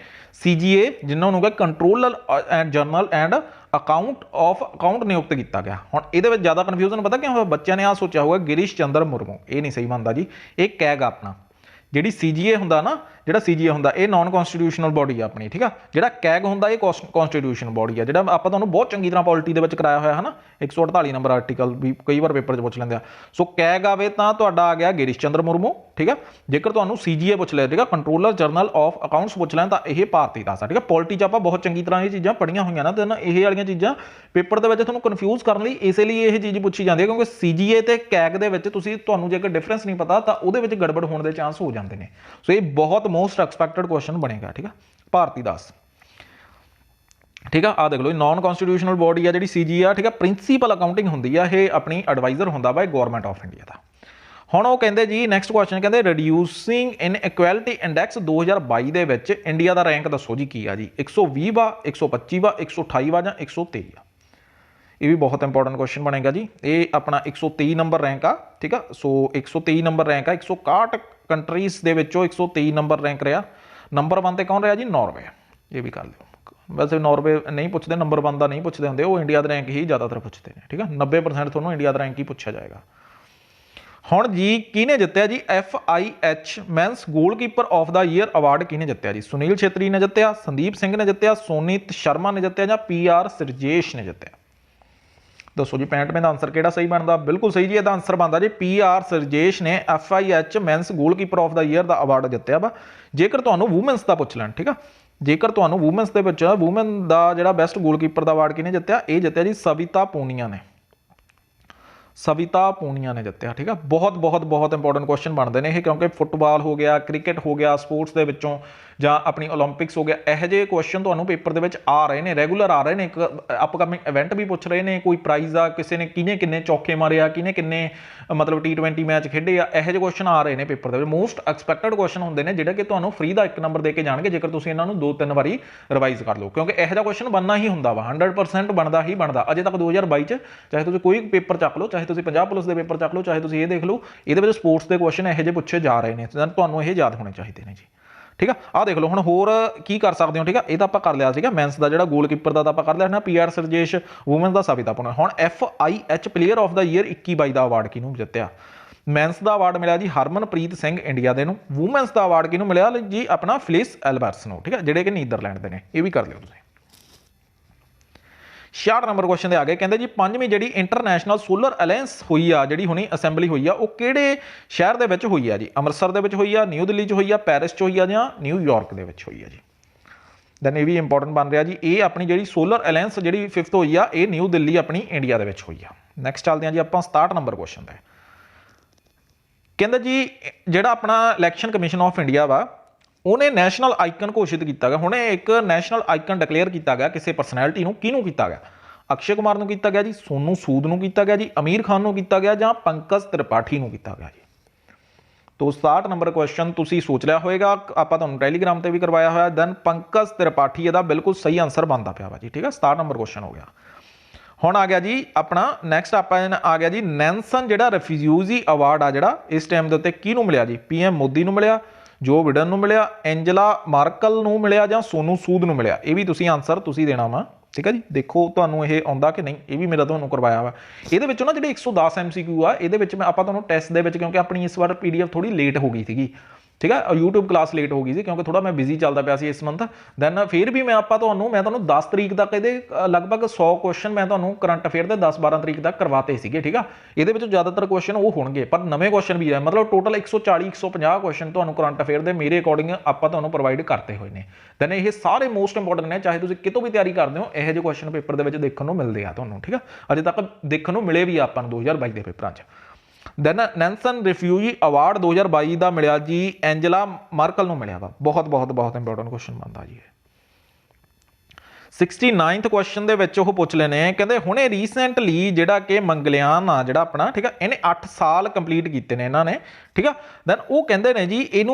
CGA ਜਿਨ੍ਹਾਂ ਨੂੰ controller and general and account ਨਿਯੁਕਤ ਕੀਤਾ ਗਿਆ। ਹੁਣ ਇਹਦੇ ਵਿੱਚ ਜ਼ਿਆਦਾ ਕਨਫਿਊਜ਼ਨ ਪਤਾ ਕਿਉਂ ਹੋਇਆ? ਬੱਚਿਆਂ ਨੇ ਆ ਸੋਚਿਆ ਹੋਊਗਾ ਗਿਰੀਸ਼ ਚੰਦਰ ਮੁਰਮੂ, ਇਹ ਨਹੀਂ ਸਹੀ ਬਣਦਾ ਜੀ। ਇਹ ਕੈਗ ਆਪਣਾ ਜਿਹੜੀ CGA ਹੁੰਦਾ ਨਾ, ਜਿਹੜਾ CGA ਹੁੰਦਾ ਇਹ ਨਾਨ ਕਨਸਟੀਟਿਊਸ਼ਨਲ ਬੋਡੀ ਆ ਆਪਣੀ। ਠੀਕ ਆ, ਜਿਹੜਾ ਕੈਗ ਹੁੰਦਾ ਇਹ ਕਨਸਟੀਟਿਊਸ਼ਨ ਬੋਡੀ ਆ, ਜਿਹੜਾ ਆਪਾਂ ਤੁਹਾਨੂੰ ਬਹੁਤ ਚੰਗੀ ਤਰ੍ਹਾਂ ਪੋਲਿਟੀ ਦੇ ਵਿੱਚ ਕਰਾਇਆ ਹੋਇਆ ਹੈ ਨਾ, 148 ਨੰਬਰ ਆਰਟੀਕਲ ਵੀ ਕਈ ਵਾਰ ਪੇਪਰ 'ਚ ਪੁੱਛ ਲੈਂਦੇ ਆ। ਸੋ ਕੈਗ ਆਵੇ ਤਾਂ ਤੁਹਾਡਾ ਆ ਗਿਆ ਗਿਰੀਸ਼ ਚੰਦਰ ਮੁਰਮੂ। ਠੀਕ ਆ, ਜੇਕਰ ਤੁਹਾਨੂੰ CGA ਪੁੱਛ ਲਿਆ, ਠੀਕ ਆ ਕੰਟਰੋਲਰ ਜਰਨਲ ਆਫ ਅਕਾਊਂਟਸ ਪੁੱਛ ਲੈਣ ਤਾਂ ਇਹ ਭਾਰਤੀ ਦਾਸ ਆ। ਠੀਕ ਆ, ਪੋਲਿਟੀ 'ਚ ਆਪਾਂ ਬਹੁਤ ਚੰਗੀ ਤਰ੍ਹਾਂ ਇਹ ਚੀਜ਼ਾਂ ਪੜ੍ਹੀਆਂ ਹੋਈਆਂ ਨਾ, ਤੇ ਇਹ ਵਾਲੀਆਂ ਚੀਜ਼ਾਂ ਪੇਪਰ ਦੇ ਵਿੱਚ ਤੁਹਾਨੂੰ ਕਨਫਿਊਜ਼ ਕਰਨ ਲਈ ਇਸੇ ਲਈ ਇਹ ਚੀਜ਼ ਪੁੱਛੀ ਜਾਂਦੀ ਹੈ, ਕਿਉਂਕਿ CGA ਤੇ ਕੈਗ ਦੇ ਵਿੱਚ ਤੁਹਾਨੂੰ ਜੇਕਰ ਡਿਫਰੈਂਸ ਨਹੀਂ ਪਤਾ ਤਾਂ ਉਹਦੇ ਵਿੱਚ ਗੜਬੜ ਹੋਣ ਦੇ ਚਾਂਸ ਹੋ ਜਾਂਦੇ ਨੇ। ਸੋ ਇਹ ਬਹੁਤ ਮੋਸਟ ਐਕਸਪੈਕਟਡ ਕੁਐਸਚਨ ਬਣੇਗਾ। ਠੀਕ ਆ, ਭਾਰਤੀ ਦਾਸ। ਠੀਕ ਆ, ਆ ਦੇਖ ਲਓ ਨਾਨ ਕਨਸਟੀਟਿਊਸ਼ਨਲ ਬੋਡੀ ਆ ਜਿਹੜੀ CGA ਆ। ਠੀਕ ਆ, ਪ੍ਰਿੰਸੀਪਲ ਅਕਾਊਂਟਿੰਗ ਹੁੰਦੀ ਆ, ਇਹ ਆਪਣੀ ਐਡਵਾਈਜ਼ਰ ਹੁੰਦਾ ਵਾ ਗਵਰਨਮੈਂਟ ਆਫ ਇੰਡੀਆ ਦਾ। ਹੁਣ ਉਹ ਕਹਿੰਦੇ ਜੀ ਨੈਕਸਟ ਕੁਐਸਚਨ ਕਹਿੰਦੇ ਰਿਡਿਊਸਿੰਗ ਇਨਇਕੁਐਲਿਟੀ ਇੰਡੈਕਸ 2022 ਦੇ ਵਿੱਚ ਇੰਡੀਆ ਦਾ ਰੈਂਕ ਦੱਸੋ ਜੀ ਕੀ ਆ ਜੀ? 120 ਵਾ, 125 ਵਾ, 128 ਵਾ ਜਾਂ 123 ਆ? ਇਹ ਵੀ ਬਹੁਤ ਇੰਪੋਰਟੈਂਟ ਕੁਐਸਚਨ ਬਣੇਗਾ ਜੀ। ਇਹ ਆਪਣਾ 123 ਨੰਬਰ ਰੈਂਕ ਆ। ਠੀਕ ਆ, ਸੋ 123 ਨੰਬਰ ਰੈਂਕ ਆ। 161 ਕੰਟਰੀਜ਼ ਦੇ ਵਿੱਚੋਂ 123 ਨੰਬਰ ਰੈਂਕ ਰਿਹਾ। ਨੰਬਰ 1 ਤੇ ਕੌਣ ਰਿਹਾ ਜੀ? ਨਾਰਵੇ। ਇਹ ਵੀ ਕਰ ਲਿਓ। ਵੈਸੇ ਨਾਰਵੇ ਨਹੀਂ ਪੁੱਛਦੇ, ਨੰਬਰ 1 ਦਾ ਨਹੀਂ ਪੁੱਛਦੇ ਹੁੰਦੇ, ਉਹ ਇੰਡੀਆ ਦਾ ਰੈਂਕ ਹੀ ਜ਼ਿਆਦਾਤਰ ਪੁੱਛਦੇ ਨੇ। ਠੀਕ ਆ, 90% ਤੁਹਾਨੂੰ ਇੰਡੀਆ ਦਾ ਰੈਂਕ ਹੀ ਪੁੱਛਿਆ ਜਾਏਗਾ। ਹੁਣ ਜੀ ਕਿਹਨੇ ਜਿੱਤਿਆ ਜੀ FIH men's goalkeeper of the year award? ਕਿਹਨੇ ਜਿੱਤਿਆ ਜੀ? ਸੁਨੀਲ ਛੇਤਰੀ ਨੇ ਜਿੱਤਿਆ, ਸੰਦੀਪ ਸਿੰਘ ਨੇ ਜਿੱਤਿਆ, ਸੋਨੀਤ ਸ਼ਰਮਾ ਨੇ ਜਿੱਤਿਆ ਜਾਂ PR ਸਰਜੇਸ਼ ਨੇ ਜਿੱਤਿਆ? ਦੱਸੋ ਜੀ 65 ਦਾ ਆਨਸਰ ਕਿਹੜਾ ਸਹੀ ਬਣਦਾ? ਬਿਲਕੁਲ ਸਹੀ ਜੀ, ਇਹਦਾ ਆਨਸਰ ਬਣਦਾ ਜੀ PR ਸਰਜੇਸ਼ ਨੇ FIH men's goalkeeper of the year the award ਜਿੱਤਿਆ ਵਾ। ਜੇਕਰ ਤੁਹਾਨੂੰ ਵੂਮੈਨਸ ਦਾ ਪੁੱਛ ਲੈਣ, ਠੀਕ ਆ, ਜੇਕਰ ਤੁਹਾਨੂੰ ਵੂਮੈਨਸ ਦੇ ਵਿੱਚ ਵੂਮੈਨ ਦਾ ਜਿਹੜਾ ਬੈਸਟ ਗੋਲਕੀਪਰ ਦਾ ਅਵਾਰਡ ਕਿਹਨੇ ਜਿੱਤਿਆ? ਇਹ ਜਿੱਤਿਆ ਜੀ ਸਵਿਤਾ ਪੂਨੀਆ ਨੇ। ਸਵਿਤਾ ਪੂਨੀਆ ਨੇ ਜਿੱਤਿਆ। ਠੀਕ ਆ, ਬਹੁਤ ਇੰਪੋਰਟੈਂਟ ਕੁਐਸਚਨ ਬਣਦੇ ਨੇ ਇਹ, ਕਿਉਂਕਿ ਫੁੱਟਬਾਲ ਹੋ ਗਿਆ, ਕ੍ਰਿਕਟ ਹੋ ਗਿਆ, ਸਪੋਰਟਸ ਦੇ ਵਿੱਚੋਂ ਜਾਂ ਆਪਣੀ ਓਲੰਪਿਕਸ ਹੋ ਗਿਆ, ਇਹੋ ਜਿਹੇ ਕੁਐਸਚਨ ਤੁਹਾਨੂੰ ਪੇਪਰ ਦੇ ਵਿੱਚ ਆ ਰਹੇ ਨੇ, ਰੈਗੂਲਰ ਆ ਰਹੇ ਨੇ। ਇੱਕ ਅਪਕਮਿੰਗ ਇਵੈਂਟ ਵੀ ਪੁੱਛ ਰਹੇ ਨੇ, ਕੋਈ ਪ੍ਰਾਈਜ਼ ਆ, ਕਿਸੇ ਨੇ ਕਿੰਨੇ ਚੌਕੇ ਮਾਰੇ ਆ, ਕਿੰਨੇ ਮਤਲਬ T20 ਮੈਚ ਖੇਡੇ ਆ, ਇਹੋ ਜਿਹੇ ਕੁਐਸਚਨ ਆ ਰਹੇ ਨੇ ਪੇਪਰ ਦੇ ਵਿੱਚ। ਮੋਸਟ ਐਕਸਪੈਕਟਡ ਕੁਐਸਚਨ ਹੁੰਦੇ ਨੇ ਜਿਹੜੇ ਕਿ ਤੁਹਾਨੂੰ ਫ੍ਰੀ ਦਾ 1 ਨੰਬਰ ਦੇ ਕੇ ਜਾਣਗੇ ਜੇਕਰ ਤੁਸੀਂ ਇਹਨਾਂ ਨੂੰ 2-3 ਵਾਰੀ ਰਿਵਾਈਜ਼ ਕਰ ਲਓ, ਕਿਉਂਕਿ ਇਹੋ ਜਿਹਾ ਕੁਐਸਚਨ ਬਣਨਾ ਹੀ ਹੁੰਦਾ ਵਾ, 100% ਬਣਦਾ ਹੀ ਬਣਦਾ। ਅਜੇ ਤੱਕ 2022 ਚ ਚਾਹੇ ਤੁਸੀਂ ਕੋਈ ਪੇਪਰ ਚੱਕ ਲਓ, ਚਾਹੇ ਤੁਸੀਂ ਪੰਜਾਬ ਪੁਲਿਸ ਦੇ ਪੇਪਰ ਚੱਕ ਲਓ, ਚਾਹੇ ਤੁਸੀਂ ਇਹ ਦੇਖ ਲਓ, ਇਹਦੇ ਵਿੱਚ ਸਪੋਰਟਸ ਦੇ ਕੁਐਸਚਨ ਇਹੋ ਜਿਹੇ ਪੁੱਛੇ ਜਾ ਰਹੇ ਨੇ, ਤੁਹਾਨੂੰ ਇਹ ਯਾਦ ਹੋਣੇ ਚਾਹੀਦੇ ਨੇ ਜੀ। ਠੀਕ ਆ, ਆਹ ਦੇਖ ਲਓ। ਹੁਣ ਹੋਰ ਕੀ ਕਰ ਸਕਦੇ ਹੋ? ਠੀਕ ਆ, ਇਹ ਤਾਂ ਆਪਾਂ ਕਰ ਲਿਆ ਸੀਗਾ ਮੈਨਸ ਦਾ ਜਿਹੜਾ ਗੋਲਕੀਪਰ ਦਾ ਤਾਂ ਆਪਾਂ ਕਰ ਲਿਆ ਨਾ, PR ਸਰਜੇਸ਼, ਵੂਮੈਨਸ ਦਾ ਸਵਿਤਾ ਪੂਨੀਆ। ਹੁਣ FIH player of the year 21-22 the award ਕਿਹਨੂੰ ਜਿੱਤਿਆ? ਮੈਨਸ ਦਾ ਅਵਾਰਡ ਮਿਲਿਆ ਜੀ ਹਰਮਨਪ੍ਰੀਤ ਸਿੰਘ ਇੰਡੀਆ ਦੇ ਨੂੰ। ਵੂਮੈਨਸ ਦਾ ਅਵਾਰਡ ਕਿਹਨੂੰ ਮਿਲਿਆ ਜੀ? ਆਪਣਾ ਫਿਲਿਸ ਐਲਬਰਟਸ ਨੂੰ। ਠੀਕ ਆ, ਜਿਹੜੇ ਕਿ ਨੀਦਰਲੈਂਡ ਦੇ ਨੇ। ਇਹ ਵੀ ਕਰ ਲਿਓ ਤੁਸੀਂ। 66 ਨੰਬਰ ਕੁਐਸਚਨ ਦੇ ਆ ਗਏ। ਕਹਿੰਦੇ ਜੀ 5ਵੀਂ ਜਿਹੜੀ ਇੰਟਰਨੈਸ਼ਨਲ ਸੋਲਰ ਅਲਾਇੰਸ ਹੋਈ ਆ, ਜਿਹੜੀ ਹੁਣੀ ਅਸੈਂਬਲੀ ਹੋਈ ਆ, ਉਹ ਕਿਹੜੇ ਸ਼ਹਿਰ ਦੇ ਵਿੱਚ ਹੋਈ ਆ ਜੀ? ਅੰਮ੍ਰਿਤਸਰ ਦੇ ਵਿੱਚ ਹੋਈ ਆ, ਨਿਊ ਦਿੱਲੀ 'ਚ ਹੋਈ ਆ, ਪੈਰਿਸ 'ਚ ਹੋਈ ਆ ਜਾਂ ਨਿਊਯਾਰਕ ਦੇ ਵਿੱਚ ਹੋਈ ਆ ਜੀ? ਦੈਨ ਇਹ ਵੀ ਇੰਪੋਰਟੈਂਟ ਬਣ ਰਿਹਾ ਜੀ। ਇਹ ਆਪਣੀ ਜਿਹੜੀ ਸੋਲਰ ਅਲਾਇੰਸ ਜਿਹੜੀ 5th ਹੋਈ ਆ, ਇਹ ਨਿਊ ਦਿੱਲੀ ਆਪਣੀ ਇੰਡੀਆ ਦੇ ਵਿੱਚ ਹੋਈ ਆ। ਨੈਕਸਟ ਚੱਲਦੇ ਹਾਂ ਜੀ ਆਪਾਂ 67 ਨੰਬਰ ਕੁਐਸਚਨ ਤੇ। ਕਹਿੰਦਾ ਜੀ ਜਿਹੜਾ ਆਪਣਾ ਇਲੈਕਸ਼ਨ ਕਮਿਸ਼ਨ ਆਫ ਇੰਡੀਆ ਵਾ, ਉਹਨੇ ਨੈਸ਼ਨਲ ਆਈਕਨ ਘੋਸ਼ਿਤ ਕੀਤਾ ਗਿਆ। ਹੁਣੇ ਇੱਕ ਨੈਸ਼ਨਲ ਆਈਕਨ ਡਿਕਲੇਅਰ ਕੀਤਾ ਗਿਆ ਕਿਸੇ ਪਰਸਨੈਲਿਟੀ ਨੂੰ। ਕਿਹਨੂੰ ਕੀਤਾ ਗਿਆ? ਅਕਸ਼ੇ ਕੁਮਾਰ ਨੂੰ ਕੀਤਾ ਗਿਆ ਜੀ, ਸੋਨੂ ਸੂਦ ਨੂੰ ਕੀਤਾ ਗਿਆ ਜੀ, ਅਮੀਰ ਖਾਨ ਨੂੰ ਕੀਤਾ ਗਿਆ ਜਾਂ ਪੰਕਜ ਤ੍ਰਿਪਾਠੀ ਨੂੰ ਕੀਤਾ ਗਿਆ ਜੀ? ਤੋ 67 ਨੰਬਰ ਕੁਐਸਚਨ ਤੁਸੀਂ ਸੋਚ ਲਿਆ ਹੋਏਗਾ, ਆਪਾਂ ਤੁਹਾਨੂੰ ਟੈਲੀਗ੍ਰਾਮ ਤੇ ਵੀ ਕਰਵਾਇਆ ਹੋਇਆ। ਦੈਨ ਪੰਕਜ ਤ੍ਰਿਪਾਠੀ ਇਹਦਾ ਬਿਲਕੁਲ ਸਹੀ ਆਨਸਰ ਬਣਦਾ ਪਿਆ ਵਾ ਜੀ। ਠੀਕ ਹੈ, 67 ਨੰਬਰ ਕੁਐਸਚਨ ਹੋ ਗਿਆ। ਹੁਣ ਆ ਗਿਆ ਜੀ ਆਪਣਾ ਨੈਕਸਟ ਆਪਾਂ ਆ ਗਿਆ ਜੀ ਨੈਲਸਨ ਜਿਹੜਾ ਰਿਫਿਊਜੀ ਅਵਾਰਡ ਆ ਜਿਹੜਾ ਇਸ ਟਾਈਮ ਦੇ ਉੱਤੇ ਕਿਹਨੂੰ ਮਿਲਿਆ ਜੀ? PM ਮੋਦੀ ਨੂੰ ਮਿਲਿਆ, ਜੋ ਬਿਡਨ ਨੂੰ ਮਿਲਿਆ, ਐਂਜਲਾ ਮਾਰਕਲ ਨੂੰ ਮਿਲਿਆ ਜਾਂ ਸੋਨੂ ਸੂਦ ਨੂੰ ਮਿਲਿਆ? ਇਹ ਵੀ ਤੁਸੀਂ ਆਨਸਰ ਤੁਸੀਂ ਦੇਣਾ ਵਾ। ਠੀਕ ਹੈ ਜੀ, ਦੇਖੋ ਤੁਹਾਨੂੰ ਇਹ ਆਉਂਦਾ ਕਿ ਨਹੀਂ। ਇਹ ਵੀ ਮੇਰਾ ਤੁਹਾਨੂੰ ਕਰਵਾਇਆ ਵਾ। ਇਹਦੇ ਵਿੱਚੋਂ ਨਾ ਜਿਹੜੇ 110 MCQ ਆ, ਇਹਦੇ ਵਿੱਚ ਆਪਾਂ ਤੁਹਾਨੂੰ ਟੈਸਟ ਦੇ ਵਿੱਚ, ਕਿਉਂਕਿ ਆਪਣੀ ਇਸ ਵਾਰ PDF ਥੋੜੀ ਲੇਟ ਹੋ ਗਈ ਸੀਗੀ, ठीक है। यूट्यूब क्लास लेट हो गई थी क्योंकि थोड़ा मैं बिजी चलता पाया इस मंथ। दैन फिर भी मैं 10 तरीक तक ये लगभग 100 क्वेश्चन मैं करंट अफेयर के 10-12 तरीक तक करवाते थे, ठीक है। ये ज़्यादातर क्वेश्चन वो होंगे पर नवे क्वेश्चन भी है, मतलब टोटल 140-150 क्वेश्चन करंट अफेयर के मेरे अकॉर्डिंग आप प्रोवाइड करते हुए हैं। दैन ये सारे मोस्ट इंपोर्टेंट ने, चाहे तुम कितों भी तैयारी करते हो, यह क्वेश्चन पेपर के देखने को मिलते हैं तुहानूं, ठीक है। अजे तक देखने को मिले भी आपां 2022 के पेपरों च। दैन नैल्सन रिफ्यूजी अवार्ड 2022 का मिलिया जी एंजला मार्कल नूं मिलिया वा। बहुत बहुत बहुत इंपोर्टेंट क्वेश्चन बनता जी। 69th क्वेश्चन दे विच ओह पुछ लेने, कहते हुणे रीसेंटली जिहड़ा कि मंगलयान आ जिहड़ा अपना, ठीक है, इन्हें 8 साल कंप्लीट कीते ने इन्हां ने, ठीक है। दैन वो कहते हैं जी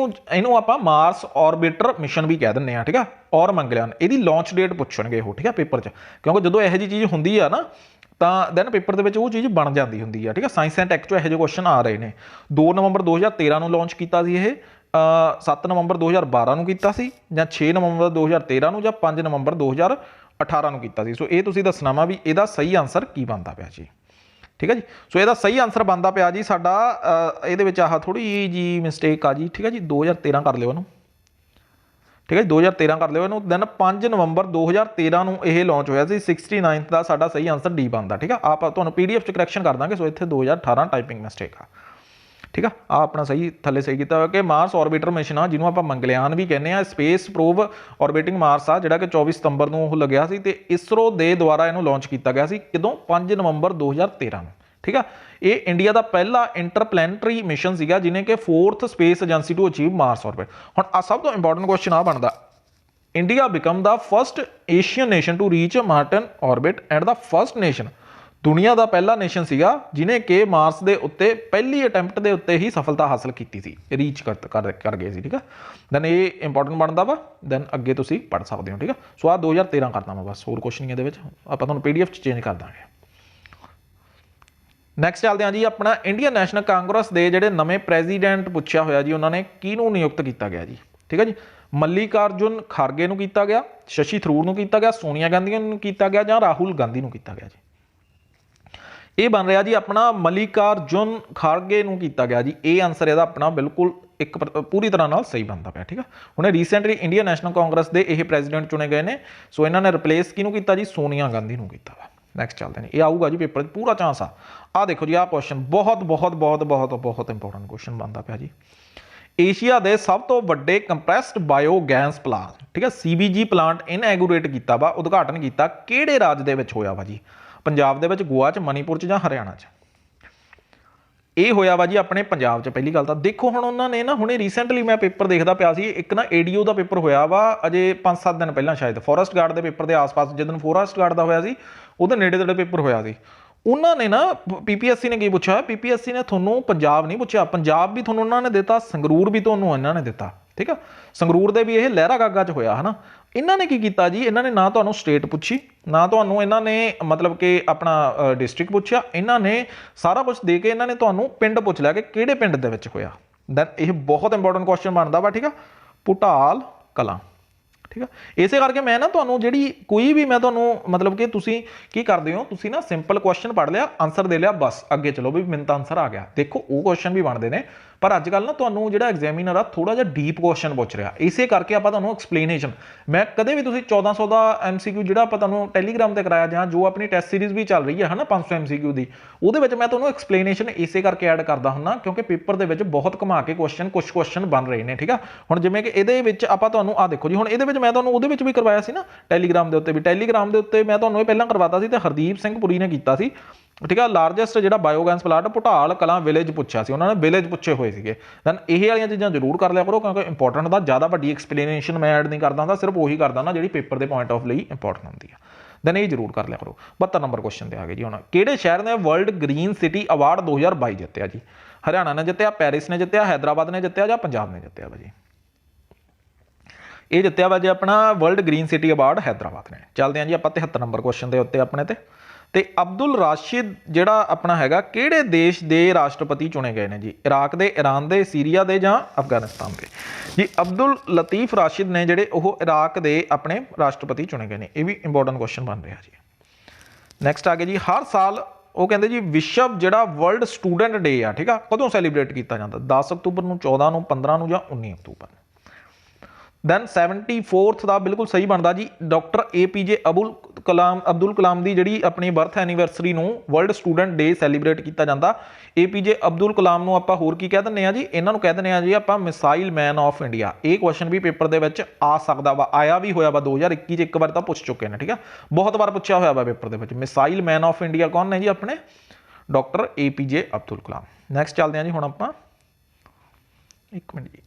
इनू आपां मार्स ऑर्बिटर मिशन भी कह दिंदे आ, ठीक है, और मंगलयान। इहदी लॉन्च डेट पुछणगे वो, ठीक है, पेपर च, क्योंकि जो यह जी चीज़ हुंदी आ ना तो दैन पेपर के वो चीज़ बन जाती होंगी है, ठीक है। साइंस एंड टैक चो यह क्वेश्चन आ रहे हैं। 2 नवंबर 2013 को लॉन्च किया 7 नवंबर 2012 को किया, या 6 नवंबर 2013 या 5 नवंबर 2018 को किया। सो ये तुसीं दसना वा भी इसदा सही आंसर की बनता पाया जी, ठीक है जी। सो इसदा सही आंसर बनता पाया जी साडा ये आह थोड़ी जी मिसटेक आ जी, ठीक है जी। 2013 कर लियो इहनूं, ठीक है, 2013 कर लियो इहनूं। दैन 5 नवंबर 2013 को यह लॉन्च होया सी। 69th का साडा सही आंसर डी बनता, ठीक है। आप तुहानूं PDF च करैक्शन कर देंगे। सो इत्थे 2018 टाइपिंग मिसटेक आ, ठीक है। आ अपना सही थले सही किया कि मार्स ऑर्बिटर मिशन आ जिन्होंने आप मंगलयान भी कहने, स्पेस प्रोब ऑर्बिटिंग मार्स आ जिहड़ा कि 24 सितंबर को लग्या सी ते इसरो दे द्वारा इहनूं लॉन्च किया गया सी। कदों 5 नवंबर 2013 को, ठीक है। ये इंडिया का पहला इंटरप्लैनेटरी मिशन सीगा जिन्हें कि 4th space agency to achieve Mars orbit. हुण आ सब तो इंपोर्टेंट क्वेश्चन आ बनता, India become the first Asian nation to reach Martian orbit and the first nation, दुनिया का पहला नेशन सीगा जिन्हें कि मार्स के उत्ते पहली अटैंप्ट के उत्ते ही सफलता हासिल की थी, रीच कर गए सी, ठीक है। दैन ये इंपोर्टेंट बनता वा। दैन अगे तुसीं पढ़ सकते हो, ठीक है। सो आ 2013 करना वा, बस होर कुछ नहीं ये आप PDF चेंज कर देंगे। नैक्सट चलते हैं जी अपना इंडियन नैशनल कांग्रेस के जोड़े नवे प्रेजीडेंट पूछा होया जी, उन्होंने किनू नियुक्त किया गया जी, ठीक है जी। मल्लिकार्जुन खारगे नूं कीता गया, शशि थरूर नूं कीता गया, सोनिया गांधी नूं कीता गया, या राहुल गांधी नूं कीता गया जी। ये बन रहा जी अपना मल्लिकार्जुन खारगे नूं कीता गया जी। ये आंसर इसदा अपना बिल्कुल एक पूरी तरह नाल सही बनता पाया, ठीक है। हुणे रीसेंटली इंडियन नैशनल कांग्रेस के यह प्रेजीडेंट चुने गए हैं। सो इन्होंने रिप्लेस किनू कीता जी, सोनिया गांधी नूं कीता वा। नैक्सट चलते हैं, ये आऊगा जी पेपर पूरा चांस आ देखो जी। आ क्वेश्चन बहुत बहुत बहुत बहुत बहुत इंपोर्टेंट क्वेश्चन बनता पाया जी। एशिया के सब तो वड्डे कंप्रैस्ड बायोगैस प्लांट, ठीक है, CBG प्लांट इनएगूरेट किया वा, उद्घाटन किया किहड़े राज दे विच होया वा जी? पंजाब दे विच, गोवा च, मणिपुर च, जां हरियाणा च? ये होया वा जी अपने पंजाब च। पहली गल तां देखो हुण उन्होंने ना हुणे रीसेंटली मैं पेपर देखदा पिया सी, एक ना ADO का पेपर होया वा अजे 5-7 दिन पहला शायद, फॉरेस्ट गार्ड के पेपर के आस-पास जिस दिन फॉरेस्ट गार्ड का होया सी उहदे नेड़े-तेड़े पेपर होया सी। उन्होंने ना PPSC ने की पूछा, PPSC ने थोनों पंजाब नहीं पूछा, पंजाब भी थोनों उन्होंने दिता, संगरूर भी थोनों इन्होंने दिता, ठीक है। संगरूर दे भी ये लहरा गागा च होया है ना। इन्होंने की किया जी, इन्होंने ना तो स्टेट पूछी, ना तो इन्होंने मतलब कि अपना डिस्ट्रिक्ट पूछा, इन्होंने सारा कुछ दे के इन्होंने तो पिंड पूछ लिया कि किहड़े पिंड दे विच होया। दैन यह बहुत इंपोर्टेंट क्वेश्चन बनता वा, ठीक है। भुटाल कलां, ठीक है। इसे करके मैं ना तुहानूं जिहड़ी कोई भी मैं तुहानूं मतलब कि तुसीं की करदे हो, तुसीं ना सिंपल क्वेश्चन पढ़ लिया, आंसर दे लिया, बस अगे चलो भी मिनट आंसर आ गया। देखो वो क्वेश्चन भी बनते हैं पर अजकल ना तुहानूं जिहड़ा एग्जामिनर आ थोड़ा जिहा डीप क्वेश्चन पुछ रहा, इसे करके आपां तुहानूं एक्सप्लेनेशन मैं कदे भी तुसीं 1400 का MCQ जिहड़ा आपां तुहानूं टैलीग्राम ते कराया, जां जो अपनी टेस्ट सीरीज भी चल रही है ना 500 MCQ दी, ਉਹਦੇ ਵਿੱਚ मैं तुहानूं एक्सप्लेनेशन इसे करके ऐड करदा हुन्ना क्योंकि पेपर ਦੇ ਵਿੱਚ बहुत घुमा के क्वेश्चन कुछ क्वेश्चन बन रहे हैं, ठीक है। हुण जिवें कि ਇਹਦੇ ਵਿੱਚ ਆਪਾਂ ਤੁਹਾਨੂੰ ਆ ਦੇਖੋ ਜੀ, ਹੁਣ ਇਹਦੇ ਵਿੱਚ मैं ਤੁਹਾਨੂੰ ਉਹਦੇ ਵਿੱਚ भी करवाया ਸੀ ना ਟੈਲੀਗ੍ਰਾਮ ਦੇ ਉੱਤੇ ਵੀ, ਟੈਲੀਗ੍ਰਾਮ ਦੇ ਉੱਤੇ मैं ਤੁਹਾਨੂੰ ਇਹ ਪਹਿਲਾਂ ਕਰਵਾਤਾ ਸੀ ਤੇ ਹਰਦੀਪ ਸਿੰਘ ਪੁਰੀ ਨੇ ਕੀਤਾ ਸੀ, ठीक है। लार्जेस्ट जो बायोगैस प्लांट भुटाल कलां विलेज पूछा सी, उन्होंने विलेज पूछे हुए थे। दैन यह वाली चीज़ां जरूर कर लिया करो क्योंकि इंपोर्टेंट था, ज़्यादा वड्डी एक्सप्लेनेशन मैं ऐड नहीं करता था, सिर्फ वही करदा ना जी पेपर के पॉइंट ऑफ लिए इंपोर्टेंट होंगी है। दैन ये जरूर कर लिया करो। 72 नंबर क्वेश्चन ते आ गए जी। हुण किहड़े शहर ने वर्ल्ड ग्रीन सिटी अवार्ड 2022 जितया जी? हरियाणा ने जितया, पैरिस ने जितया, हैदराबाद ने जितया, या पंजाब ने जितया वा जी? ये जितया वा जी अपना world green city award Hyderabad ने। चलते हैं जी आप 73 नंबर क्वेश्चन के उत्ते अपने ते अब्दुल राशिद जिहड़ा अपना हैगा किहड़े देश के राष्ट्रपति चुने गए हैं जी? इराक दे, ईरान दे, सीरिया दे, जां अफगानिस्तान के? जी अब्दुल लतीफ राशिद ने जिहड़े ओह इराक दे अपने राष्ट्रपति चुने गए हैं। ये भी इंपोर्टेंट क्वेश्चन बन रहा जी। नैक्सट आ गया जी, हर साल ਉਹ ਕਹਿੰਦੇ ਜੀ ਵਿਸ਼ਵ ਜਿਹੜਾ ਵਰਲਡ ਸਟੂਡੈਂਟ ਡੇ ਆ, ਠੀਕ ਆ, ਕਦੋਂ ਸੈਲੀਬ੍ਰੇਟ ਕੀਤਾ ਜਾਂਦਾ? 10 ਅਕਤੂਬਰ ਨੂੰ, 14 ਨੂੰ, 15 ਨੂੰ ਜਾਂ 19 ਅਕਤੂਬਰ ਨੂੰ। ਦੈਨ 74th ਦਾ ਬਿਲਕੁਲ ਸਹੀ ਬਣਦਾ ਜੀ, ਡਾਕਟਰ APJ ਅਬਦੁਲ ਕਲਾਮ ਦੀ ਜਿਹੜੀ ਆਪਣੀ ਬਰਥ ਐਨੀਵਰਸਰੀ ਨੂੰ ਵਰਲਡ ਸਟੂਡੈਂਟ ਡੇ ਸੈਲੀਬ੍ਰੇਟ ਕੀਤਾ ਜਾਂਦਾ। APJ ਅਬਦੁਲ ਕਲਾਮ ਨੂੰ ਆਪਾਂ ਹੋਰ ਕੀ ਕਹਿ ਦਿੰਦੇ ਆ ਜੀ? ਇਹਨਾਂ ਨੂੰ ਕਹਿ ਦਿੰਦੇ ਆ ਜੀ ਆਪਾਂ ਮਿਸਾਈਲ ਮੈਨ ਆਫ ਇੰਡੀਆ। ਇਹ ਕੁਐਸਚਨ ਵੀ ਪੇਪਰ ਦੇ ਵਿੱਚ ਆ ਸਕਦਾ ਵਾ, ਆਇਆ ਵੀ ਹੋਇਆ ਵਾ 2021 ਚ, ਇੱਕ ਵਾਰ ਤਾਂ ਪੁੱਛ ਚੁੱਕੇ ਨੇ, ਠੀਕ ਆ, ਬਹੁਤ ਵਾਰ ਪੁੱਛਿਆ ਹੋਇਆ ਵਾ ਪੇਪਰ ਦੇ ਵਿੱਚ। ਮਿਸਾਈਲ ਮੈਨ ਆਫ ਇੰਡੀਆ ਕੌਣ ਨੇ ਜੀ? ਆਪਣੇ doctor APJ Abdul Kalam. Next ਚੱਲਦੇ ਹਾਂ ਜੀ ਹੁਣ ਆਪਾਂ, ਇੱਕ ਮਿੰਟ ਜੀ।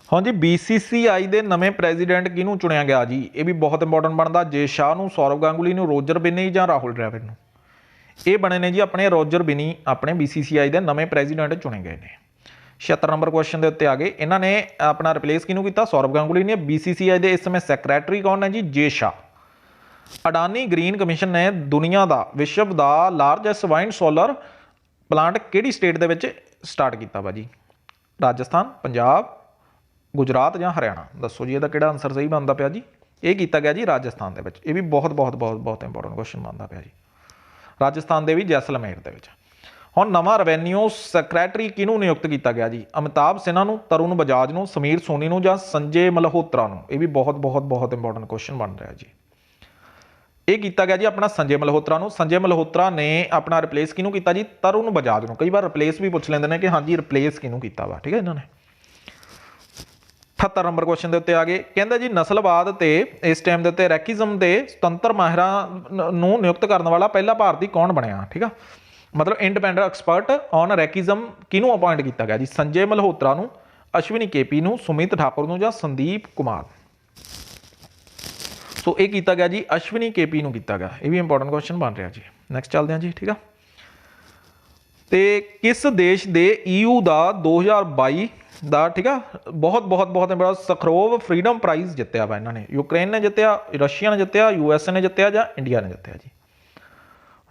हाँ जी, BCCI ਦੇ ਨਵੇਂ ਪ੍ਰੈਜ਼ੀਡੈਂਟ ਕਿਹਨੂੰ ਚੁਣਿਆ ਗਿਆ ਜੀ? ਇਹ ਵੀ ਬਹੁਤ ਇੰਪੋਰਟੈਂਟ ਬਣਦਾ। ਜੇ ਸ਼ਾਹ ਨੂੰ, ਸੌਰਵ ਗਾਂਗੁਲੀ ਨੂੰ, ਰੋਜਰ ਬਿਨੀ ਜਾਂ ਰਾਹੁਲ ਡ੍ਰੈਵਿਡ ਨੂੰ। ਇਹ ਬਣੇ ਨੇ ਜੀ ਆਪਣੇ ਰੋਜਰ ਬਿਨੀ, ਆਪਣੇ BCCI ਦੇ ਨਵੇਂ ਪ੍ਰੈਜ਼ੀਡੈਂਟ ਚੁਣੇ ਗਏ ਨੇ। 76 ਨੰਬਰ ਕੁਐਸਚਨ ਦੇ ਉੱਤੇ ਆ ਗਏ। ਇਹਨਾਂ ਨੇ ਆਪਣਾ ਰਿਪਲੇਸ ਕਿਹਨੂੰ ਕੀਤਾ? ਸੌਰਵ ਗਾਂਗੁਲੀ ਨੇ। BCCI ਦੇ ਇਸ ਸਮੇਂ ਸੈਕਟਰੀ ਕੌਣ ਨੇ ਜੀ? ਜੇ ਸ਼ਾਹ। ਅਡਾਨੀ ਗ੍ਰੀਨ ਕਮਿਸ਼ਨ ਨੇ ਦੁਨੀਆ ਦਾ, ਵਿਸ਼ਵ ਦਾ ਲਾਰਜੈਸਟ ਵਾਈਂਡ ਸੋਲਰ ਪਲਾਂਟ ਕਿਹੜੀ ਸਟੇਟ ਦੇ ਵਿੱਚ ਸਟਾਰਟ ਕੀਤਾ ਵਾ ਜੀ? ਰਾਜਸਥਾਨ, ਪੰਜਾਬ, ਗੁਜਰਾਤ ਜਾਂ ਹਰਿਆਣਾ? ਦੱਸੋ ਜੀ ਇਹਦਾ ਕਿਹੜਾ ਆਨਸਰ ਸਹੀ ਬਣਦਾ ਪਿਆ ਜੀ? ਇਹ ਕੀਤਾ ਗਿਆ ਜੀ ਰਾਜਸਥਾਨ ਦੇ ਵਿੱਚ। ਇਹ ਵੀ ਬਹੁਤ ਇੰਪੋਰਟੈਂਟ ਕੁਐਸਚਨ ਬਣਦਾ ਪਿਆ ਜੀ। ਰਾਜਸਥਾਨ ਦੇ ਵੀ ਜੈਸਲਮੇਰ ਦੇ ਵਿੱਚ। ਹੁਣ ਨਵਾਂ ਰੈਵਨਿਊ ਸੈਕਟਰੀ ਕਿਹਨੂੰ ਨਿਯੁਕਤ ਕੀਤਾ ਗਿਆ ਜੀ? ਅਮਿਤਾਭ ਸਿਨਹਾ ਨੂੰ, ਤਰੁਣ ਬਜਾਜ ਨੂੰ, ਸਮੀਰ ਸੋਨੀ ਨੂੰ ਜਾਂ ਸੰਜੇ ਮਲਹੋਤਰਾ ਨੂੰ? ਇਹ ਵੀ ਬਹੁਤ ਇੰਪੋਰਟੈਂਟ ਕੁਐਸਚਨ ਬਣ ਰਿਹਾ ਜੀ। ਇਹ ਕੀਤਾ ਗਿਆ ਜੀ ਆਪਣਾ ਸੰਜੇ ਮਲਹੋਤਰਾ ਨੂੰ। ਸੰਜੇ ਮਲਹੋਤਰਾ ਨੇ ਆਪਣਾ ਰਿਪਲੇਸ ਕਿਹਨੂੰ ਕੀਤਾ ਜੀ? ਤਰੁਣ ਬਜਾਜ ਨੂੰ। ਕਈ ਵਾਰ ਰਿਪਲੇਸ ਵੀ ਪੁੱਛ ਲੈਂਦੇ ਨੇ ਕਿ ਹਾਂਜੀ ਰਿਪਲੇਸ ਕਿਹਨੂੰ ਕੀਤਾ ਵਾ, ਠੀਕ ਹੈ ਇਹਨਾਂ ਨੇ। 78 ਨੰਬਰ ਕੁਐਸਚਨ ਦੇ ਉੱਤੇ ਆ ਗਏ। ਕਹਿੰਦੇ ਜੀ ਨਸਲਵਾਦ ਤੇ ਇਸ ਟਾਈਮ ਦੇ ਉੱਤੇ ਰੈਕਿਜ਼ਮ ਦੇ ਸੁਤੰਤਰ ਮਾਹਿਰਾਂ ਨੂੰ ਨਿਯੁਕਤ ਕਰਨ ਵਾਲਾ ਪਹਿਲਾ ਭਾਰਤੀ ਕੌਣ ਬਣਿਆ? ਠੀਕ ਆ, ਮਤਲਬ ਇੰਡੀਪੈਂਡੈਂਟ ਐਕਸਪਰਟ ਔਨ ਰੈਕਿਜ਼ਮ ਕਿਹਨੂੰ ਅਪਾਇੰਟ ਕੀਤਾ ਗਿਆ ਜੀ? ਸੰਜੇ ਮਲਹੋਤਰਾ ਨੂੰ, ਅਸ਼ਵਨੀ KP ਨੂੰ, ਸੁਮਿਤ ਠਾਕੁਰ ਨੂੰ ਜਾਂ ਸੰਦੀਪ ਕੁਮਾਰ? ਸੋ ਇਹ ਕੀਤਾ ਗਿਆ ਜੀ ਅਸ਼ਵਨੀ KP ਨੂੰ ਕੀਤਾ ਗਿਆ। ਇਹ ਵੀ ਇੰਪੋਰਟੈਂਟ ਕੁਐਸਚਨ ਬਣ ਰਿਹਾ ਜੀ। ਨੈਕਸਟ ਚੱਲਦੇ ਹਾਂ ਜੀ, ਠੀਕ ਆ। ਤੇ ਕਿਸ ਦੇਸ਼ ਦੇ EU ਦਾ 2022 ਦਾ, ਠੀਕ ਆ, ਬਹੁਤ ਬੜਾ ਸਖਰੋਵ ਫਰੀडम ਪ੍ਰਾਈਜ਼ ਜਿੱਤਿਆ ਵਾ ਇਹਨਾਂ ਨੇ? ਯੂਕਰੇਨ ਨੇ ਜਿੱਤਿਆ, ਰਸ਼ੀਆ ਨੇ ਜਿੱਤਿਆ, USA ਨੇ ਜਿੱਤਿਆ ਜਾਂ ਇੰਡੀਆ ਨੇ ਜਿੱਤਿਆ ਜੀ?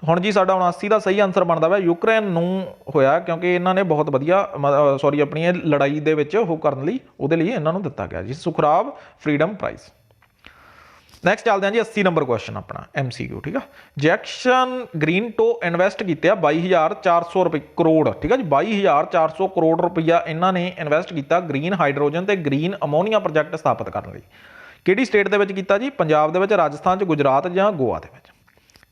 ਹੁਣ ਜੀ ਸਾਡਾ 79 ਦਾ ਸਹੀ ਆਨਸਰ ਬਣਦਾ ਵਾ ਯੂਕਰੇਨ ਨੂੰ ਹੋਇਆ, ਕਿਉਂਕਿ ਇਹਨਾਂ ਨੇ ਬਹੁਤ ਵਧੀਆ ਆਪਣੀ ਇਹ ਲੜਾਈ ਦੇ ਵਿੱਚ ਉਹ ਕਰਨ ਲਈ, ਉਹਦੇ ਲਈ ਇਹਨਾਂ ਨੂੰ ਦਿੱਤਾ ਗਿਆ ਜੀ ਸੁਖਰਾਵ ਫਰੀडम ਪ੍ਰਾਈਜ਼। ਨੈਕਸਟ ਚੱਲਦੇ ਹਾਂ ਜੀ 80 ਨੰਬਰ ਕੁਐਸਚਨ ਆਪਣਾ MCQ, ਠੀਕ ਆ। ਜੈਕਸਨ ਗ੍ਰੀਨ ਤੋਂ ਇਨਵੈਸਟ ਕੀਤੇ 22,400 ਕਰੋੜ, ਠੀਕ ਆ ਜੀ, 22,400 ਕਰੋੜ ਰੁਪਈਆ ਇਹਨਾਂ ਨੇ ਇਨਵੈਸਟ ਕੀਤਾ ਗ੍ਰੀਨ ਹਾਈਡਰੋਜਨ ਤੇ ਗ੍ਰੀਨ ਅਮੋਨੀਆ ਪ੍ਰੋਜੈਕਟ ਸਥਾਪਿਤ ਕਰਨ ਲਈ। ਕਿਹੜੀ ਸਟੇਟ ਦੇ ਵਿੱਚ ਕੀਤਾ ਜੀ? ਪੰਜਾਬ ਦੇ ਵਿੱਚ, ਰਾਜਸਥਾਨ 'ਚ, ਗੁਜਰਾਤ ਜਾਂ ਗੋਆ ਦੇ ਵਿੱਚ?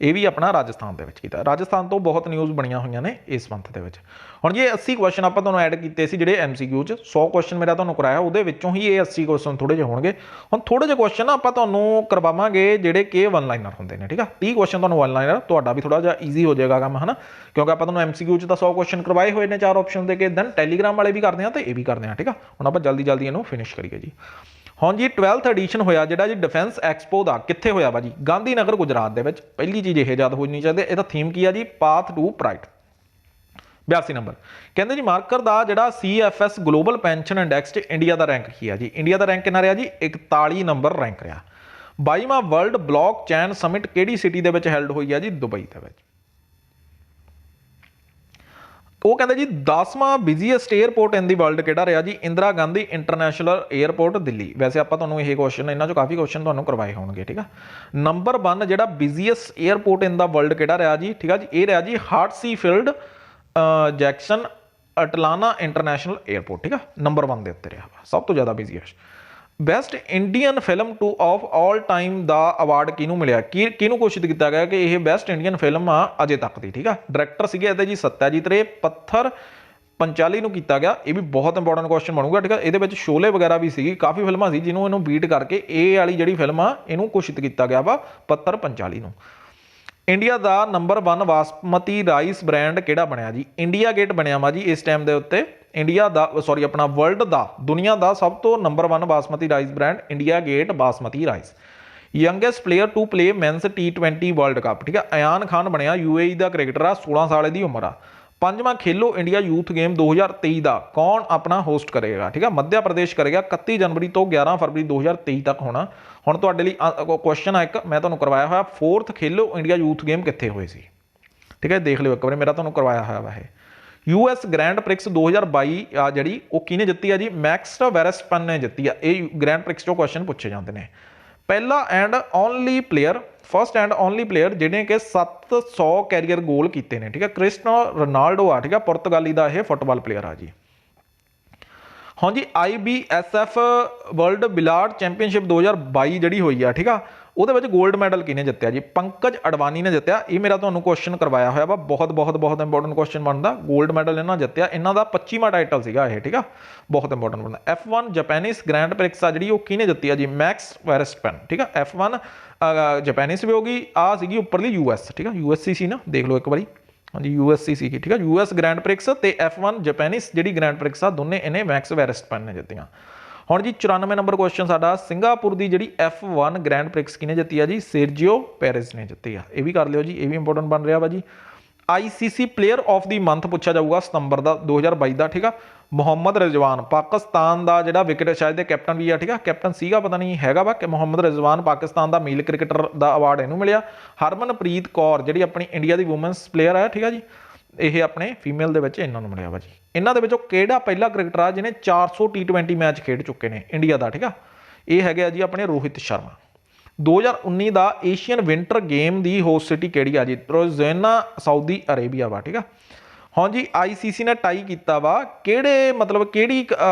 ਇਹ ਵੀ ਆਪਣਾ ਰਾਜਸਥਾਨ ਦੇ ਵਿੱਚ ਕੀਤਾ। ਰਾਜਸਥਾਨ ਤੋਂ ਬਹੁਤ ਨਿਊਜ਼ ਬਣੀਆਂ ਹੋਈਆਂ ਨੇ ਇਸ ਮੰਥ ਦੇ ਵਿੱਚ। ਹੁਣ ਜੀ 80 ਕੁਐਸਚਨ ਆਪਾਂ ਤੁਹਾਨੂੰ ਐਡ ਕੀਤੇ ਸੀ ਜਿਹੜੇ MCQ 'ਚ। 100 ਕੁਐਸਚਨ ਮੇਰਾ ਤੁਹਾਨੂੰ ਕਰਾਇਆ, ਉਹਦੇ ਵਿੱਚੋਂ ਹੀ ਇਹ 80 ਕੁਐਸਚਨ ਥੋੜੇ ਜਿਹੇ ਹੋਣਗੇ। ਹੁਣ ਥੋੜੇ ਜਿਹੇ ਕੁਐਸਚਨ ਆਪਾਂ ਤੁਹਾਨੂੰ ਕਰਵਾਵਾਂਗੇ ਜਿਹੜੇ ਕਿ 1 ਲਾਈਨਰ ਹੁੰਦੇ ਨੇ, ਠੀਕ ਆ। 30 ਕੁਐਸਚਨ ਤੁਹਾਨੂੰ 1 ਲਾਈਨਰ, ਤੁਹਾਡਾ ਵੀ ਥੋੜਾ ਜਿਹਾ ਈਜ਼ੀ ਹੋ ਜਾਏਗਾ ਕੰਮ, ਹਨਾ, ਕਿਉਂਕਿ ਆਪਾਂ ਤੁਹਾਨੂੰ MCQ 'ਚ ਤਾਂ 100 ਕੁਐਸਚਨ ਕਰਵਾਏ ਹੋਏ ਨੇ 4 ਆਪਸ਼ਨ ਦੇ ਕੇ। ਦੈਨ ਟੈਲੀਗ੍ਰਾਮ ਵਾਲੇ ਵੀ ਕਰਦੇ ਆ ਤੇ ਇਹ ਵੀ ਕਰਦੇ ਆ, ਠੀਕ ਆ। ਹੁਣ ਆਪਾਂ ਜਲਦੀ ਇਹਨੂੰ ਫਿਨਿਸ਼ ਕਰੀਏ ਜੀ। ਹੁਣ ਜੀ 12th ਐਡੀਸ਼ਨ ਹੋਇਆ ਜਿਹੜਾ ਜੀ ਡਿਫੈਂਸ ਐਕਸਪੋ ਦਾ, ਕਿੱਥੇ ਹੋਇਆ ਵਾ ਜੀ? ਗਾਂਧੀ ਨਗਰ, ਗੁਜਰਾਤ ਦੇ ਵਿੱਚ। ਪਹਿਲੀ ਚੀਜ਼ ਇਹ ਯਾਦ ਹੋਣੀ ਚਾਹੀਦੀ। ਇਹਦਾ ਥੀਮ ਕੀ ਆ ਜੀ? Path to pride. 82 ਨੰਬਰ ਕਹਿੰਦੇ ਜੀ ਮਾਰਕਰ ਦਾ ਜਿਹੜਾ CFS ਗਲੋਬਲ ਪੈਨਸ਼ਨ ਇੰਡੈਕਸ 'ਚ ਇੰਡੀਆ ਦਾ ਰੈਂਕ ਕੀ ਆ ਜੀ? ਇੰਡੀਆ ਦਾ ਰੈਂਕ ਕਿੰਨਾ ਰਿਹਾ ਜੀ? 41 ਨੰਬਰ ਰੈਂਕ ਰਿਹਾ। 22ਵਾਂ ਵਰਲਡ ਬਲੌਕ ਚੇਨ ਸਮਿਟ ਕਿਹੜੀ ਸਿਟੀ ਦੇ ਵਿੱਚ ਹੈਲਡ ਹੋਈ ਆ ਜੀ? ਦੁਬਈ ਦੇ ਵਿੱਚ। ਉਹ ਕਹਿੰਦੇ ਜੀ 10ਵਾਂ ਬਿਜ਼ੀਐਸਟ 에ਅਰਪੋਰਟ ਇਨ ਦੀ ਵਰਲਡ ਕਿਹੜਾ ਰਿਹਾ ਜੀ? Indira Gandhi international airport Delhi. ਵੈਸੇ ਆਪਾਂ ਤੁਹਾਨੂੰ ਇਹ ਕੁਐਸਚਨ, ਇਹਨਾਂ 'ਚੋਂ ਕਾਫੀ ਕੁਐਸਚਨ ਤੁਹਾਨੂੰ ਕਰਵਾਏ ਹੋਣਗੇ, ਠੀਕ ਆ। ਨੰਬਰ 1 ਜਿਹੜਾ ਬਿਜ਼ੀਐਸਟ 에ਅਰਪੋਰਟ ਇਨ ਦਾ ਵਰਲਡ ਕਿਹੜਾ ਰਿਹਾ ਜੀ? ਠੀਕ ਆ ਜੀ, ਇਹ ਰਿਹਾ ਜੀ ਹਾਰਟਸੀਫੀਲਡ ਜੈਕਸਨ ਅਟਲਾਨਾ ਇੰਟਰਨੈਸ਼ਨਲ 에ਅਰਪੋਰਟ, ਠੀਕ ਆ, ਨੰਬਰ 1 ਦੇ ਉੱਤੇ ਰਿਹਾ ਵਾ, ਸਭ ਤੋਂ ਜ਼ਿਆਦਾ ਬਿਜ਼ੀਐਸਟ। ਬੈਸਟ ਇੰਡੀਅਨ ਫਿਲਮ ਟੂ ਆਫ ਆਲ ਟਾਈਮ ਦਾ ਅਵਾਰਡ ਕਿਹਨੂੰ ਮਿਲਿਆ? ਕਿਹਨੂੰ ਘੋਸ਼ਿਤ ਕੀਤਾ ਗਿਆ ਕਿ ਇਹ ਬੈਸਟ ਇੰਡੀਅਨ ਫਿਲਮ ਆ ਅਜੇ ਤੱਕ ਦੀ, ਠੀਕ ਆ। ਡਾਇਰੈਕਟਰ ਸੀਗੇ ਇਹਦੇ ਜੀ ਸੱਤਿਆਜੀਤ ਰੇ। ਪੱਥਰ ਪੰਚਾਲੀ ਨੂੰ ਕੀਤਾ ਗਿਆ। ਇਹ ਵੀ ਬਹੁਤ ਇੰਪੋਰਟੈਂਟ ਕੁਐਸਚਨ ਬਣੂਗਾ, ਠੀਕ ਆ। ਇਹਦੇ ਵਿੱਚ ਸ਼ੋਲੇ ਵਗੈਰਾ ਵੀ ਸੀਗੀ, ਕਾਫੀ ਫਿਲਮਾਂ ਸੀ ਜਿਹਨੂੰ ਇਹਨੂੰ ਬੀਟ ਕਰਕੇ ਇਹ ਵਾਲੀ ਜਿਹੜੀ ਫਿਲਮ ਆ ਇਹਨੂੰ ਘੋਸ਼ਿਤ ਕੀਤਾ ਗਿਆ ਵਾ ਪੱਥਰ ਪੰਚਾਲੀ ਨੂੰ। ਇੰਡੀਆ ਦਾ ਨੰਬਰ 1 ਬਾਸਮਤੀ ਰਾਈਸ ਬ੍ਰਾਂਡ ਕਿਹੜਾ ਬਣਿਆ ਜੀ? ਇੰਡੀਆ ਗੇਟ ਬਣਿਆ ਵਾ ਜੀ ਇਸ ਟਾਈਮ ਦੇ ਉੱਤੇ। ਇੰਡੀਆ ਦਾ ਆਪਣਾ ਵਰਲਡ ਦਾ, ਦੁਨੀਆ ਦਾ ਸਭ ਤੋਂ number 1 basmati rice brand India Gate basmati rice. Youngest player to play men's T20 world cup, ਠੀਕ ਆ, ਅਯਾਨ ਖਾਨ ਬਣਿਆ। UAE ਦਾ ਕ੍ਰਿਕਟਰ ਆ, 16 ਸਾਲ ਦੀ ਉਮਰ ਆ। 5ਵਾਂ ਖੇਲੋ ਇੰਡੀਆ ਯੂਥ ਗੇਮ 2023 ਦਾ ਕੌਣ ਆਪਣਾ ਹੋਸਟ ਕਰੇਗਾ? ਠੀਕ ਆ, ਮੱਧ ਪ੍ਰਦੇਸ਼ ਕਰੇਗਾ। 31 ਜਨਵਰੀ ਤੋਂ 11 ਫਰਵਰੀ 2023 ਤੱਕ ਹੋਣਾ। ਹੁਣ ਤੁਹਾਡੇ ਲਈ ਕੁਐਸਚਨ ਆ ਇੱਕ ਮੈਂ ਤੁਹਾਨੂੰ ਕਰਵਾਇਆ ਹੋਇਆ, 4th ਖੇਲੋ ਇੰਡੀਆ ਯੂਥ ਗੇਮ ਕਿੱਥੇ ਹੋਏ ਸੀ? ਠੀਕ ਹੈ, ਦੇਖ ਲਿਓ ਇੱਕ ਵਾਰੀ, ਮੇਰਾ ਤੁਹਾਨੂੰ ਕਰਵਾਇਆ ਹੋਇਆ ਵਾ ਇਹ। US ਗ੍ਰੈਂਡ ਪ੍ਰਿਕਸ 2022 ਆ ਜਿਹੜੀ, ਉਹ ਕਿਹਨੇ ਜਿੱਤੀ ਆ ਜੀ? ਮੈਕਸ ਵੈਰਸਟਪਨ ਨੇ ਜਿੱਤੀ ਆ। ਇਹ ਗ੍ਰੈਂਡ ਪ੍ਰਿਕਸ ਚੋਂ ਕੁਐਸਚਨ ਪੁੱਛੇ ਜਾਂਦੇ ਨੇ। ਪਹਿਲਾ and only player first and only player ਜਿਹਨੇ ਕਿ 700 ਕੈਰੀਅਰ ਗੋਲ ਕੀਤੇ ਨੇ, ਠੀਕ ਹੈ, ਕ੍ਰਿਸਟੀਆਨੋ ਰੋਨਾਲਡੋ ਆ, ਠੀਕ ਹੈ, ਪੁਰਤਗਾਲੀ ਦਾ ਇਹ ਫੁੱਟਬਾਲ ਪਲੇਅਰ ਆ ਜੀ। हाँ जी IBSF वर्ल्ड बिलार्ड चैंपीयनशिप 2022 ਜਿਹੜੀ ਹੋਈ ਆ, ਠੀਕ ਆ, ਉਹਦੇ ਵਿੱਚ 골ਡ ਮੈਡਲ ਕਿਹਨੇ ਜਿੱਤਿਆ ਜੀ? ਪੰਕਜ ਅਡਵਾਨੀ ਨੇ ਜਿੱਤਿਆ। ਇਹ ਮੇਰਾ ਤੁਹਾਨੂੰ ਕੁਐਸਚਨ ਕਰਵਾਇਆ ਹੋਇਆ ਵਾ, ਬਹੁਤ ਬਹੁਤ ਬਹੁਤ ਇੰਪੋਰਟੈਂਟ ਕੁਐਸਚਨ ਬਣਦਾ। 골ਡ ਮੈਡਲ ਇਹਨਾਂ ਜਿੱਤਿਆ, ਇਹਨਾਂ ਦਾ 25ਵਾਂ ਟਾਈਟਲ ਸੀਗਾ ਇਹ, ਠੀਕ ਆ, ਬਹੁਤ ਇੰਪੋਰਟੈਂਟ ਬਣਦਾ। F1 ਜਪੈਨਿਸ ਗ੍ਰੈਂਡ ਪ੍ਰਿਕਸ ਆ ਜਿਹੜੀ, ਉਹ ਕਿਹਨੇ ਜਿੱਤੀ ਆ ਜੀ? ਮੈਕਸ ਵੈਰਸਟੈਪਨ, ਠੀਕ ਆ। F1 ਜਪੈਨਿਸ ਵੀ ਹੋ ਗਈ, ਆ ਸੀਗੀ ਉੱਪਰਲੀ US, ਠੀਕ ਆ, USC ਸੀ ਨਾ, ਦੇਖ ਲਓ ਇੱਕ ਵਾਰੀ, हाँ जी USC सी, ठीक है, US ग्रैंड प्रिक्स ते F1 जपैनिस जी ग्रैंड प्रिक्स आ, दोने इन्हें मैक्स वेरस्टैपन ने जित्तियां। हुण जी 94 नंबर क्वेश्चन साडा, सिंगापुर की जी F1 ग्रैंड प्रिक्स किने जित्ती है जी? सेर्जियो पेरेज ने जित्ती है। ये भी कर लियो जी, ये भी इंपोर्टेंट बन रहा वा जी। ICC player of the month पूछा जाऊगा सितंबर का 2022 का, ठीक है। ਮੁਹੰਮਦ ਰਿਜ਼ਵਾਨ ਪਾਕਿਸਤਾਨ ਦਾ ਜਿਹੜਾ ਵਿਕਟ ਸ਼ਾਇਦ ਕੈਪਟਨ ਵੀ ਆ, ਠੀਕ ਆ, ਕੈਪਟਨ ਸੀਗਾ, ਪਤਾ ਨਹੀਂ ਹੈਗਾ ਵਾ ਕਿ ਮੁਹੰਮਦ ਰਿਜ਼ਵਾਨ ਪਾਕਿਸਤਾਨ ਦਾ ਮੇਲ ਕ੍ਰਿਕਟਰ ਦਾ ਅਵਾਰਡ ਇਹਨੂੰ ਮਿਲਿਆ। ਹਰਮਨਪ੍ਰੀਤ ਕੌਰ ਜਿਹੜੀ ਆਪਣੀ ਇੰਡੀਆ ਦੀ ਵੂਮਨਸ ਪਲੇਅਰ ਹੈ, ਠੀਕ ਆ ਜੀ, ਇਹ ਆਪਣੇ ਫੀਮੇਲ ਦੇ ਵਿੱਚ ਇਹਨਾਂ ਨੂੰ ਮਿਲਿਆ ਵਾ ਜੀ। ਇਹਨਾਂ ਦੇ ਵਿੱਚੋਂ ਕਿਹੜਾ ਪਹਿਲਾ ਕ੍ਰਿਕਟਰ ਆ ਜਿਹਨੇ 400 T20 ਮੈਚ ਖੇਡ ਚੁੱਕੇ ਨੇ ਇੰਡੀਆ ਦਾ, ਠੀਕ ਆ? ਇਹ ਹੈਗੇ ਆ ਜੀ ਆਪਣੇ ਰੋਹਿਤ ਸ਼ਰਮਾ। 2019 ਦਾ ਏਸ਼ੀਅਨ ਵਿੰਟਰ ਗੇਮ ਦੀ ਹੋਸਟ ਸਿਟੀ ਕਿਹੜੀ ਆ ਜੀ? ਰੋਜ਼ਾਨਾ ਸਾਊਦੀ ਅਰੇਬੀਆ ਵਾ, ਠੀਕ ਆ। हाँ जी ICC ने टाई किया वा किहड़े मतलब किहड़ी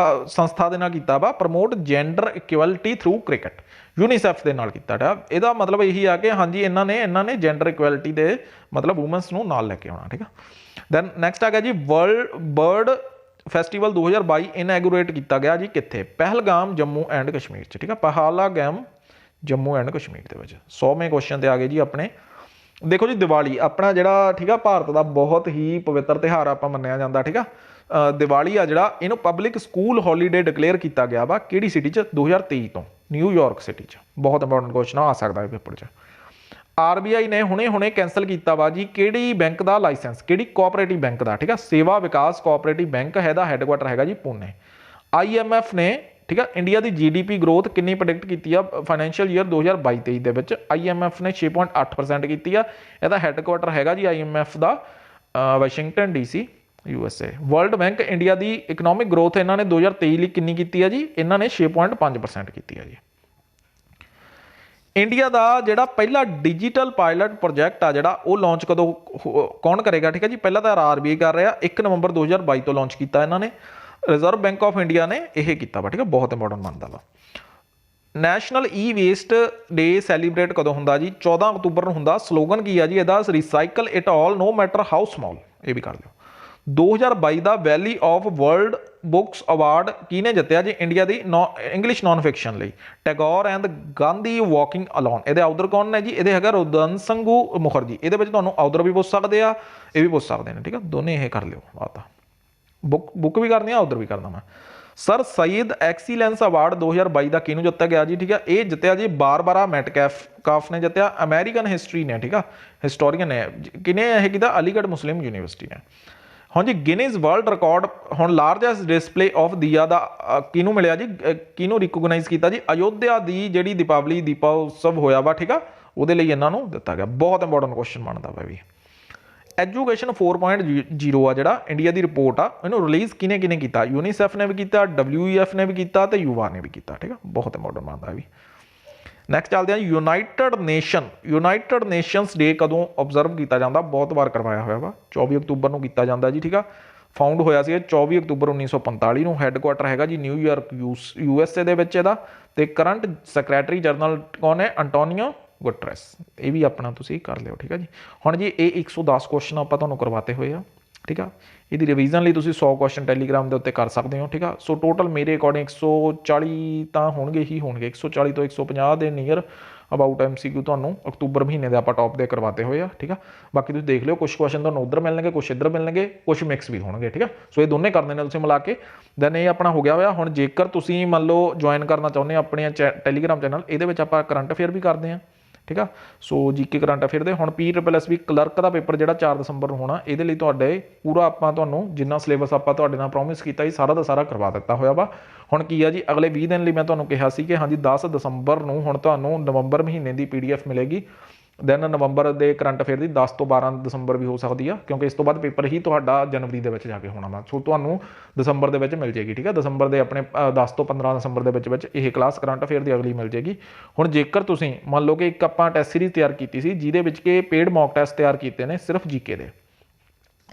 संस्था दे नाल कीता वा? Promote gender equality through cricket, UNICEF दे नाल कीता। इहदा मतलब यही आ कि हाँ जी इन्होंने जेंडर इक्वलिटी दे मतलब वूमेंस नूं नाल लैके आउणा, ठीक है। दैन नैक्सट आ गया जी वर्ल्ड बर्ड फैसटीवल 2022 इनैगूरेट किया गया जी कित्थे? पहलगाम जम्मू एंड कश्मीर च, ठीक है, पहलगाम जम्मू एंड कश्मीर दे विच। 100वें क्वेश्चन ते आ गए जी अपने। देखो जी दिवाली अपना जिहड़ा, ठीक है, भारत का बहुत ही पवित्र त्यौहार आपां मन्निया जांदा, ठीक है। दिवाली आ जिहड़ा इहनूं पब्लिक स्कूल हॉलीडे डिकलेयर किया गया वा किहड़ी सिटी च? 2023 तो न्यूयॉर्क सिटी च। बहुत इंपोर्टेंट क्वेश्चन आ सकता है पेपर च। RBI ने हुणे कैंसल किया वा जी किहड़ी बैंक का लाइसेंस? किहड़ी कोऑपरेटिव बैंक का, ठीक है, सेवा विकास कोऑपरेटिव बैंक है, हैडकुआटर हैगा जी पुणे। IMF ने, ठीक है, इंडिया की GDP ग्रोथ कितनी प्रोडिक्ट की है फाइनैशियल ईयर 2022-23 ਦੇ ਵਿੱਚ? IMF ने 6.8% की है। ਇਹਦਾ ਹੈਡਕੁਆਟਰ ਹੈਗਾ ਜੀ IMF ਦਾ Washington DC USA। World bank India ਦੀ ਇਕਨੋਮਿਕ ਗਰੋਥ ਇਹਨਾਂ ਨੇ 2023 ਲਈ ਕਿੰਨੀ ਕੀਤੀ ਹੈ ਜੀ? ਇਹਨਾਂ ਨੇ 6.5% ਕੀਤੀ ਹੈ ਜੀ। ਇੰਡੀਆ ਦਾ ਜਿਹੜਾ ਪਹਿਲਾ ਡਿਜੀਟਲ ਪਾਇਲਟ ਪ੍ਰੋਜੈਕਟ ਆ ਜਿਹੜਾ ਉਹ ਲਾਂਚ ਕਦੋਂ ਕੌਣ ਕਰੇਗਾ? ਠੀਕ ਹੈ ਜੀ, ਪਹਿਲਾਂ ਤਾਂ RBI ਕਰ ਰਿਹਾ, 1 ਨਵੰਬਰ 2022 ਤੋਂ ਲਾਂਚ ਕੀਤਾ ਇਹਨਾਂ ਨੇ। ਰਿਜ਼ਰਵ ਬੈਂਕ ਆਫ ਇੰਡੀਆ ਨੇ ਇਹ ਕੀਤਾ ਵਾ, ਠੀਕ ਹੈ, ਬਹੁਤ ਇੰਪੋਰਟੈਂਟ ਮੰਨਦਾ ਵਾ। ਨੈਸ਼ਨਲ ਵੇਸਟ ਡੇ ਸੈਲੀਬ੍ਰੇਟ ਕਦੋਂ ਹੁੰਦਾ ਜੀ? 14 ਅਕਤੂਬਰ ਨੂੰ ਹੁੰਦਾ। ਸਲੋਗਨ ਕੀ ਆ ਜੀ ਇਹਦਾ? Recycle it all no matter how small. ਇਹ ਵੀ ਕਰ ਲਿਓ। 2022 ਦਾ valley of world books award ਕਿਹਨੇ ਜਿੱਤਿਆ ਜੀ? ਇੰਡੀਆ ਦੀ ਇੰਗਲਿਸ਼ ਨੌਨ ਫਿਕਸ਼ਨ ਲਈ Tagore and Gandhi walking alone. ਇਹਦੇ ਆਊਦਰ ਕੌਣ ਨੇ ਜੀ? ਇਹਦੇ ਹੈਗਾ ਰੁਦਨਸੰਗੂ ਮੁਖਰਜੀ। ਇਹਦੇ ਵਿੱਚ ਤੁਹਾਨੂੰ ਆਊਦਰ ਵੀ ਪੁੱਛ ਸਕਦੇ ਆ, ਇਹ ਵੀ ਪੁੱਛ ਸਕਦੇ ਨੇ, ਠੀਕ ਆ, ਦੋਨੇ ਇਹ ਕਰ ਲਿਓ। ਆ ਤਾਂ बुक भी करनी है, उधर भी करना मैं। सर सईद एक्सीलेंस अवार्ड 2022 का किनू जित्ता गया जी? ठीक है, ये जित्या जी बारबारा मैटकैफ ने जित्या, अमेरिकन हिस्टरी ने, ठीक है, हिस्टोरीयन ने। किने यह किया? अलीगढ़ मुस्लिम यूनिवर्सिटी ने। हाँ जी गिनीज वर्ल्ड रिकॉर्ड हुण लार्जेस्ट डिस्पले ऑफ दिया का किनू मिलिया जी? किनू रिकोगनाइज किया जी? अयोध्या की जिहड़ी दीपावली दीपोत्सव होया वा, ठीक है, वो इन्हों दिता गया। बहुत इंपॉर्टेंट क्वेश्चन बनता वा भी। एजुकेशन 4.0 आ जिहड़ा इंडिया की रिपोर्ट आ, इन्हूं रिलीज़ किने किने कीता? यूनीसैफ ने भी किया, WEF ने भी किया, तो युवा ने भी किया, ठीक है, बहुत इंपॉर्टेंट बनता भी। नैक्सट चलते हैं यूनाइटेड नेशनस डे कदों ऑबजर्व किया जाता? बहुत बार करवाया हुआ वा, 24 अक्तूबर को किया जाता जी, ठीक है। फाउंड होया सी 24 अक्तूबर 1945 ਨੂੰ। हैडकुआटर हैगा जी न्यूयॉर्क USA ਦੇ ਵਿੱਚ ਇਹਦਾ। ਤੇ करंट सैक्रटरी जनरल कौन है? Antonio Guterres. ये भी अपना तुसी कर लियो, ठीक है जी। हुण जी ये 110 क्वेश्चन आपां तुहानूं करवाते हुए आ, ठीक है। ਇਹਦੀ रिवीजन ਲਈ तुसी 100 क्वेश्चन टैलीग्राम ਦੇ ਉੱਤੇ कर सकते हो, ठीक है। सो टोटल मेरे अकॉर्डिंग 140 ਤਾਂ ਹੋਣਗੇ ਹੀ ਹੋਣਗੇ, 140 ਤੋਂ 150 ਦੇ ਨੀਅਰ ਅਬਾਊਟ MCQ ਤੁਹਾਨੂੰ ਅਕਤੂਬਰ ਮਹੀਨੇ ਦੇ ਆਪਾਂ ਟੌਪ ਦੇ ਕਰਵਾਤੇ ਹੋਏ ਆ, ਠੀਕ ਆ। ਬਾਕੀ ਤੁਸੀਂ ਦੇਖ ਲਿਓ, ਕੁਝ ਕੁਐਸਚਨ ਤੁਹਾਨੂੰ ਉਧਰ ਮਿਲਣਗੇ, ਕੁਝ ਇੱਧਰ ਮਿਲਣਗੇ, ਕੁਝ ਮਿਕਸ ਵੀ ਹੋਣਗੇ, ਠੀਕ ਆ। ਸੋ ਇਹ ਦੋਨੇ ਕਰਨੇ ਨੇ ਤੁਸੀਂ ਮਿਲਾ ਕੇ। ਦੈਨ ਇਹ ਆਪਣਾ ਹੋ ਗਿਆ ਹੋਇਆ। ਹੁਣ ਜੇਕਰ ਤੁਸੀਂ ਮੰਨ ਲਓ ਜੁਆਇਨ ਕਰਨਾ ਚਾਹੁੰਦੇ ਆਪਣੇ ਟੈਲੀਗ੍ਰਾਮ ਚੈਨਲ, ਇਹਦੇ ਵਿੱਚ ਆਪਾਂ ਕਰੰਟ ਅਫੇਅਰ ਵੀ ਕਰਦੇ ਹਾਂ, ठीक है। सो जीके करंट अफेयर दे हुण PSSB क्लर्क का पेपर जिहड़ा 4 दसंबर ਨੂੰ होना, ਇਹਦੇ ਲਈ ਤੁਹਾਡੇ पूरा ਆਪਾਂ ਤੁਹਾਨੂੰ ਜਿੰਨਾ ਸਿਲੇਬਸ ਆਪਾਂ ਤੁਹਾਡੇ ਨਾਲ ਪ੍ਰੋਮਿਸ ਕੀਤਾ ਸੀ ਸਾਰਾ ਦਾ ਸਾਰਾ ਕਰਵਾ ਦਿੱਤਾ ਹੋਇਆ ਵਾ। ਹੁਣ ਕੀ ਆ ਜੀ, ਅਗਲੇ 20 ਦਿਨ ਲਈ ਮੈਂ ਤੁਹਾਨੂੰ ਕਿਹਾ ਸੀ ਕਿ ਹਾਂਜੀ 10 ਦਸੰਬਰ ਨੂੰ ਹੁਣ ਤੁਹਾਨੂੰ ਨਵੰਬਰ ਮਹੀਨੇ ਦੀ PDF ਮਿਲੇਗੀ। ਦੈਨ ਨਵੰਬਰ ਦੇ ਕਰੰਟ ਅਫੇਅਰ ਦੀ 10 ਤੋਂ 12 ਦਸੰਬਰ ਵੀ ਹੋ ਸਕਦੀ ਆ, ਕਿਉਂਕਿ ਇਸ ਤੋਂ ਬਾਅਦ ਪੇਪਰ ਹੀ ਤੁਹਾਡਾ ਜਨਵਰੀ ਦੇ ਵਿੱਚ ਜਾ ਕੇ ਹੋਣਾ ਵਾ। ਸੋ ਤੁਹਾਨੂੰ ਦਸੰਬਰ ਦੇ ਵਿੱਚ ਮਿਲ ਜੇਗੀ, ਠੀਕ ਹੈ। ਦਸੰਬਰ ਦੇ ਆਪਣੇ 10 ਤੋਂ 15 ਦਸੰਬਰ ਦੇ ਵਿੱਚ ਇਹ ਕਲਾਸ ਕਰੰਟ ਅਫੇਅਰ ਦੀ ਅਗਲੀ ਮਿਲ ਜੇਗੀ। ਹੁਣ ਜੇਕਰ ਤੁਸੀਂ ਮੰਨ ਲਓ ਕਿ ਇੱਕ ਆਪਾਂ ਟੈਸਟ ਸੀਰੀਜ਼ ਤਿਆਰ ਕੀਤੀ ਸੀ ਜਿਹਦੇ ਵਿੱਚ ਕਿ ਪੇਡ ਮੌਕ ਟੈਸਟ ਤਿਆਰ ਕੀਤੇ ਨੇ ਸਿਰਫ ਜੀਕੇ ਦੇ,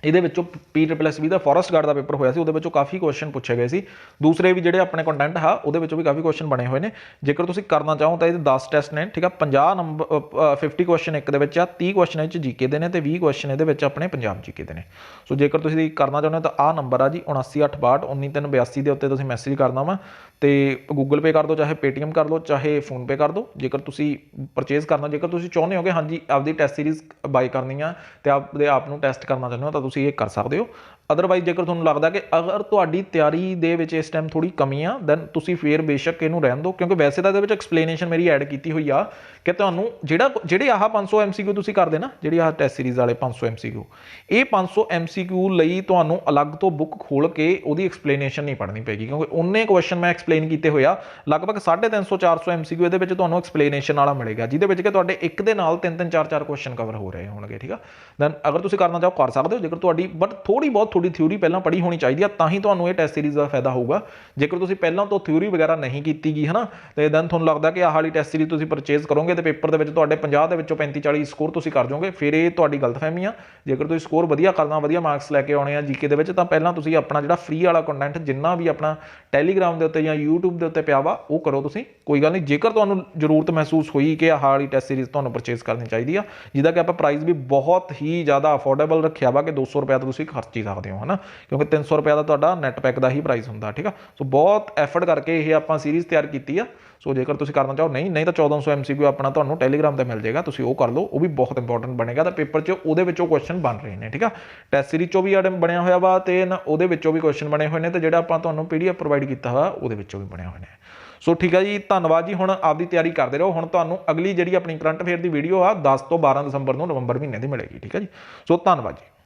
ਇਹਦੇ ਵਿੱਚੋਂ PSSB ਦਾ ਫੋਰੈਸਟ ਗਾਰਡ ਦਾ ਪੇਪਰ ਹੋਇਆ ਸੀ, ਉਹਦੇ ਵਿੱਚੋਂ ਕਾਫੀ ਕੁਐਸਚਨ ਪੁੱਛੇ ਗਏ ਸੀ। ਦੂਸਰੇ ਵੀ ਜਿਹੜੇ ਆਪਣੇ ਕੰਟੈਂਟ ਆ ਉਹਦੇ ਵਿੱਚੋਂ ਵੀ ਕਾਫੀ ਕੁਐਸਚਨ ਬਣੇ ਹੋਏ ਨੇ। ਜੇਕਰ ਤੁਸੀਂ ਕਰਨਾ ਚਾਹੋ ਤਾਂ ਇਹਦੇ 10 ਟੈਸਟ ਨੇ, ਠੀਕ ਆ। 50 ਨੰਬਰ 50 ਕੁਐਸਚਨ ਇੱਕ ਦੇ ਵਿੱਚ ਆ, 30 ਕੁਐਸਚਨ ਇਹ 'ਚ ਜੀਕੇ ਦੇ ਨੇ ਤੇ 20 ਕੁਐਸਚਨ ਇਹਦੇ ਵਿੱਚ ਆਪਣੇ ਪੰਜਾਬ ਜੀਕੇ ਦੇ ਨੇ। ਸੋ ਜੇਕਰ ਤੁਸੀਂ ਕਰਨਾ ਚਾਹੁੰਦੇ ਹੋ ਤਾਂ ਆਹ ਨੰਬਰ ਆ ਜੀ 7986619382 ਦੇ ਉੱਤੇ ਤੁਸੀਂ ਮੈਸੇਜ ਕਰਨਾ ਵਾ, ਤੇ ਗੂਗਲ ਪੇ ਕਰ ਦਿਓ, ਚਾਹੇ ਪੇਟੀਐਮ ਕਰ ਲਓ, ਚਾਹੇ ਫੋਨਪੇ ਕਰ ਦਿਓ। ਜੇਕਰ ਤੁਸੀਂ ਪਰਚੇਜ਼ ਕਰਨਾ, ਜੇਕਰ ਤੁਸੀਂ ਚਾਹੁੰਦੇ ਹੋ ਕਿ ਹਾਂਜੀ ਆਪਦੀ ਟੈਸਟ ਸੀਰੀਜ਼ ਬਾਈ ਕਰਨੀ ਆ ਤੇ ਆਪਦੇ ਆਪ ਨੂੰ ਟੈਸਟ ਕਰਨਾ ਚਾਹੁੰਦੇ ਹੋ ਤਾਂ ਤੁਸੀਂ ਇਹ ਕਰ ਸਕਦੇ ਹੋ। ਅਦਰਵਾਈਜ਼ ਜੇਕਰ ਤੁਹਾਨੂੰ ਲੱਗਦਾ ਕਿ ਅਗਰ ਤੁਹਾਡੀ ਤਿਆਰੀ ਦੇ ਵਿੱਚ ਇਸ ਟਾਈਮ ਥੋੜੀ ਕਮੀ ਆ, ਦੈਨ ਤੁਸੀਂ ਫੇਰ ਬੇਸ਼ੱਕ ਇਹਨੂੰ ਰਹਿਣ ਦਿਓ, ਕਿਉਂਕਿ ਵੈਸੇ ਤਾਂ ਇਹਦੇ ਵਿੱਚ ਐਕਸਪਲੇਨੇਸ਼ਨ ਮੇਰੀ ਐਡ ਕੀਤੀ ਹੋਈ ਆ ਕਿ ਤੁਹਾਨੂੰ ਜਿਹੜੇ ਆਹ 500 MCQ ਤੁਸੀਂ ਕਰਦੇ ਨਾ, ਜਿਹੜੀ ਆਹ ਟੈਸਟ ਸੀਰੀਜ਼ ਵਾਲੇ 500 MCQ, ਇਹ 500 MCQ ਲਈ ਤੁਹਾਨੂੰ ਅਲੱਗ ਤੋਂ ਬੁੱਕ ਖੋਲ ਕੇ ਉਹਦੀ ਐਕਸਪਲੇਨੇਸ਼ਨ ਨਹੀਂ ਪੜ੍ਹਨੀ ਪਏਗੀ, ਕਿਉਂਕਿ ਉਹਨੇ ਕੁਐਸਚਨ ਮੈਂ ਐਕਸਪਲੇਨ ਕੀਤੇ ਹੋਇਆ। ਲਗਭਗ 350 400 MCQ ਇਹਦੇ ਵਿੱਚ ਤੁਹਾਨੂੰ ਐਕਸਪਲੇਨੇਸ਼ਨ ਵਾਲਾ ਮਿਲੇਗਾ, ਜਿਹਦੇ ਵਿੱਚ ਕਿ ਤੁਹਾਡੇ ਇੱਕ ਦੇ ਨਾਲ 3 4 ਕੁਐਸਚਨ ਕਵਰ ਹੋ ਰਹੇ ਹੋਣਗੇ, ਠੀਕ ਆ। ਦੈਨ ਅਗਰ ਤੁਸੀਂ ਕਰਨਾ ਚਾਹੋ ਕਰ ਸਕਦੇ ਹੋ, ਜੇਕਰ ਤੁਹਾਡੀ ਬਟ ਥੋੜੀ ਬਹੁਤ ਤੁਹਾਡੀ ਥਿਊਰੀ ਪਹਿਲਾਂ ਪੜ੍ਹੀ ਹੋਣੀ ਚਾਹੀਦੀ ਆ, ਤਾਂ ਹੀ ਤੁਹਾਨੂੰ ਇਹ ਟੈਸਟ ਸੀਰੀਜ਼ ਦਾ ਫਾਇਦਾ ਹੋਊਗਾ। ਜੇਕਰ ਤੁਸੀਂ ਪਹਿਲਾਂ ਤੋਂ ਥਿਊਰੀ ਵਗੈਰਾ ਨਹੀਂ ਕੀਤੀ ਗਈ ਹੈ ਨਾ, ਤੇ ਦੈਨ ਤੁਹਾਨੂੰ ਲੱਗਦਾ ਕਿ ਆਹ ਵਾਲੀ ਟੈਸਟ ਸੀਰੀਜ਼ ਤੁਸੀਂ ਪਰਚੇਜ਼ ਕਰੋਗੇ ਤੇ ਪੇਪਰ ਦੇ ਵਿੱਚ ਤੁਹਾਡੇ 50 ਦੇ ਵਿੱਚੋਂ 35 40 ਸਕੋਰ ਤੁਸੀਂ ਕਰ ਜਾਓਗੇ, ਫਿਰ ਇਹ ਤੁਹਾਡੀ ਗਲਤਫਹਿਮੀ ਆ। ਜੇਕਰ ਤੁਸੀਂ ਸਕੋਰ ਵਧੀਆ ਕਰਨਾ, ਵਧੀਆ ਮਾਰਕਸ ਲੈ ਕੇ ਆਉਣੇ ਆ ਜੀਕੇ ਦੇ ਵਿੱਚ, ਤਾਂ ਪਹਿਲਾਂ ਤੁਸੀਂ ਆਪਣਾ ਜਿਹੜਾ ਫ੍ਰੀ ਵਾਲਾ ਕੰਟੈਂਟ ਜਿੰਨਾ ਵੀ ਆਪਣਾ ਟੈਲੀਗ੍ਰਾਮ ਦੇ ਉੱਤੇ ਜਾਂ YouTube ਦੇ ਉੱਤੇ ਪਿਆ ਵਾ ਉਹ ਕਰੋ ਤੁਸੀਂ, ਕੋਈ ਗੱਲ ਨਹੀਂ। ਜੇਕਰ ਤੁਹਾਨੂੰ ਜ਼ਰੂਰਤ ਮਹਿਸੂਸ ਹੋਈ ਕਿ ਆਹ ਵਾਲੀ ਟੈਸਟ ਸੀਰੀਜ਼ ਤੁਹਾਨੂੰ ਪਰਚੇਜ਼ ਕਰਨੀ ਚਾਹੀਦੀ ਆ, ਜਿਹਦਾ ਕਿ ਆਪਾਂ ਪ੍ਰਾਈਸ ਵੀ ਬਹੁਤ ਹੀ ਜ਼ਿਆਦਾ ਅਫੋਰਡੇਬਲ ਰੱਖਿਆ ਵਾ ਕਿ 200 ਰੁਪਏ ਤਾਂ ਤੁਸੀਂ ਖਰਚ ਹੀ ਸਕਦੇ ਹੋ, ਹੈ ਨਾ, ਕਿਉਂਕਿ 300 ਰੁਪਏ ਦਾ ਤੁਹਾਡਾ ਨੈਟ ਪੈਕ ਦਾ ਹੀ ਪ੍ਰਾਈਸ ਹੁੰਦਾ, ਠੀਕ ਆ। ਸੋ ਬਹੁਤ ਐਫਰਟ ਕਰਕੇ ਇਹ ਆਪਾਂ ਸੀਰੀਜ਼ ਤਿਆਰ ਕੀਤੀ ਆ। ਸੋ ਜੇਕਰ ਤੁਸੀਂ ਕਰਨਾ ਚਾਹੋ, ਨਹੀਂ ਤਾਂ 1400 MCQ ਆਪਣਾ ਤੁਹਾਨੂੰ ਟੈਲੀਗ੍ਰਾਮ ਤੇ ਮਿਲ ਜਾਏਗਾ, ਤੁਸੀਂ ਉਹ ਕਰ ਲਓ, ਉਹ ਵੀ ਬਹੁਤ ਇੰਪੋਰਟੈਂਟ ਬਣੇਗਾ ਤਾਂ ਪੇਪਰ 'ਚ ਉਹਦੇ ਵਿੱਚੋਂ ਕੁਐਸਚਨ ਬਣ ਰਹੇ ਨੇ, ਠੀਕ ਆ। ਟੈਸਟ ਸੀਰੀਜ਼ 'ਚੋਂ ਵੀ ਬਣਿਆ ਹੋਇਆ ਵਾ ਤੇ ਉਹਦੇ ਵਿੱਚੋਂ ਵੀ ਕੁਐਸਚਨ ਬਣੇ ਹੋਏ ਨੇ, ਤੇ ਜਿਹੜਾ ਆਪਾਂ ਤੁਹਾਨੂੰ PDF ਪ੍ਰੋਵਾਈਡ ਕੀਤਾ ਵਾ ਉਹਦੇ ਵਿੱਚੋਂ ਵੀ ਬਣੇ ਹੋਏ ਨੇ। ਸੋ ਠੀਕ ਆ ਜੀ, ਧੰਨਵਾਦ ਜੀ। ਹੁਣ ਆਪਦੀ ਤਿਆਰੀ ਕਰਦੇ ਰਹੋ। ਹੁਣ ਤੁਹਾਨੂੰ ਅਗਲੀ ਜਿਹੜੀ ਆਪਣੀ ਕਰੰਟ ਅਫੇਅਰ ਦੀ ਵੀਡੀਓ ਆ 10 ਤੋਂ 12 ਦਸੰਬਰ ਨੂੰ ਨਵੰਬਰ ਮਹੀਨੇ ਦੀ ਮਿਲੇਗੀ, ਠੀਕ ਆ ਜੀ। ਸੋ ਧੰਨਵਾਦ ਜੀ।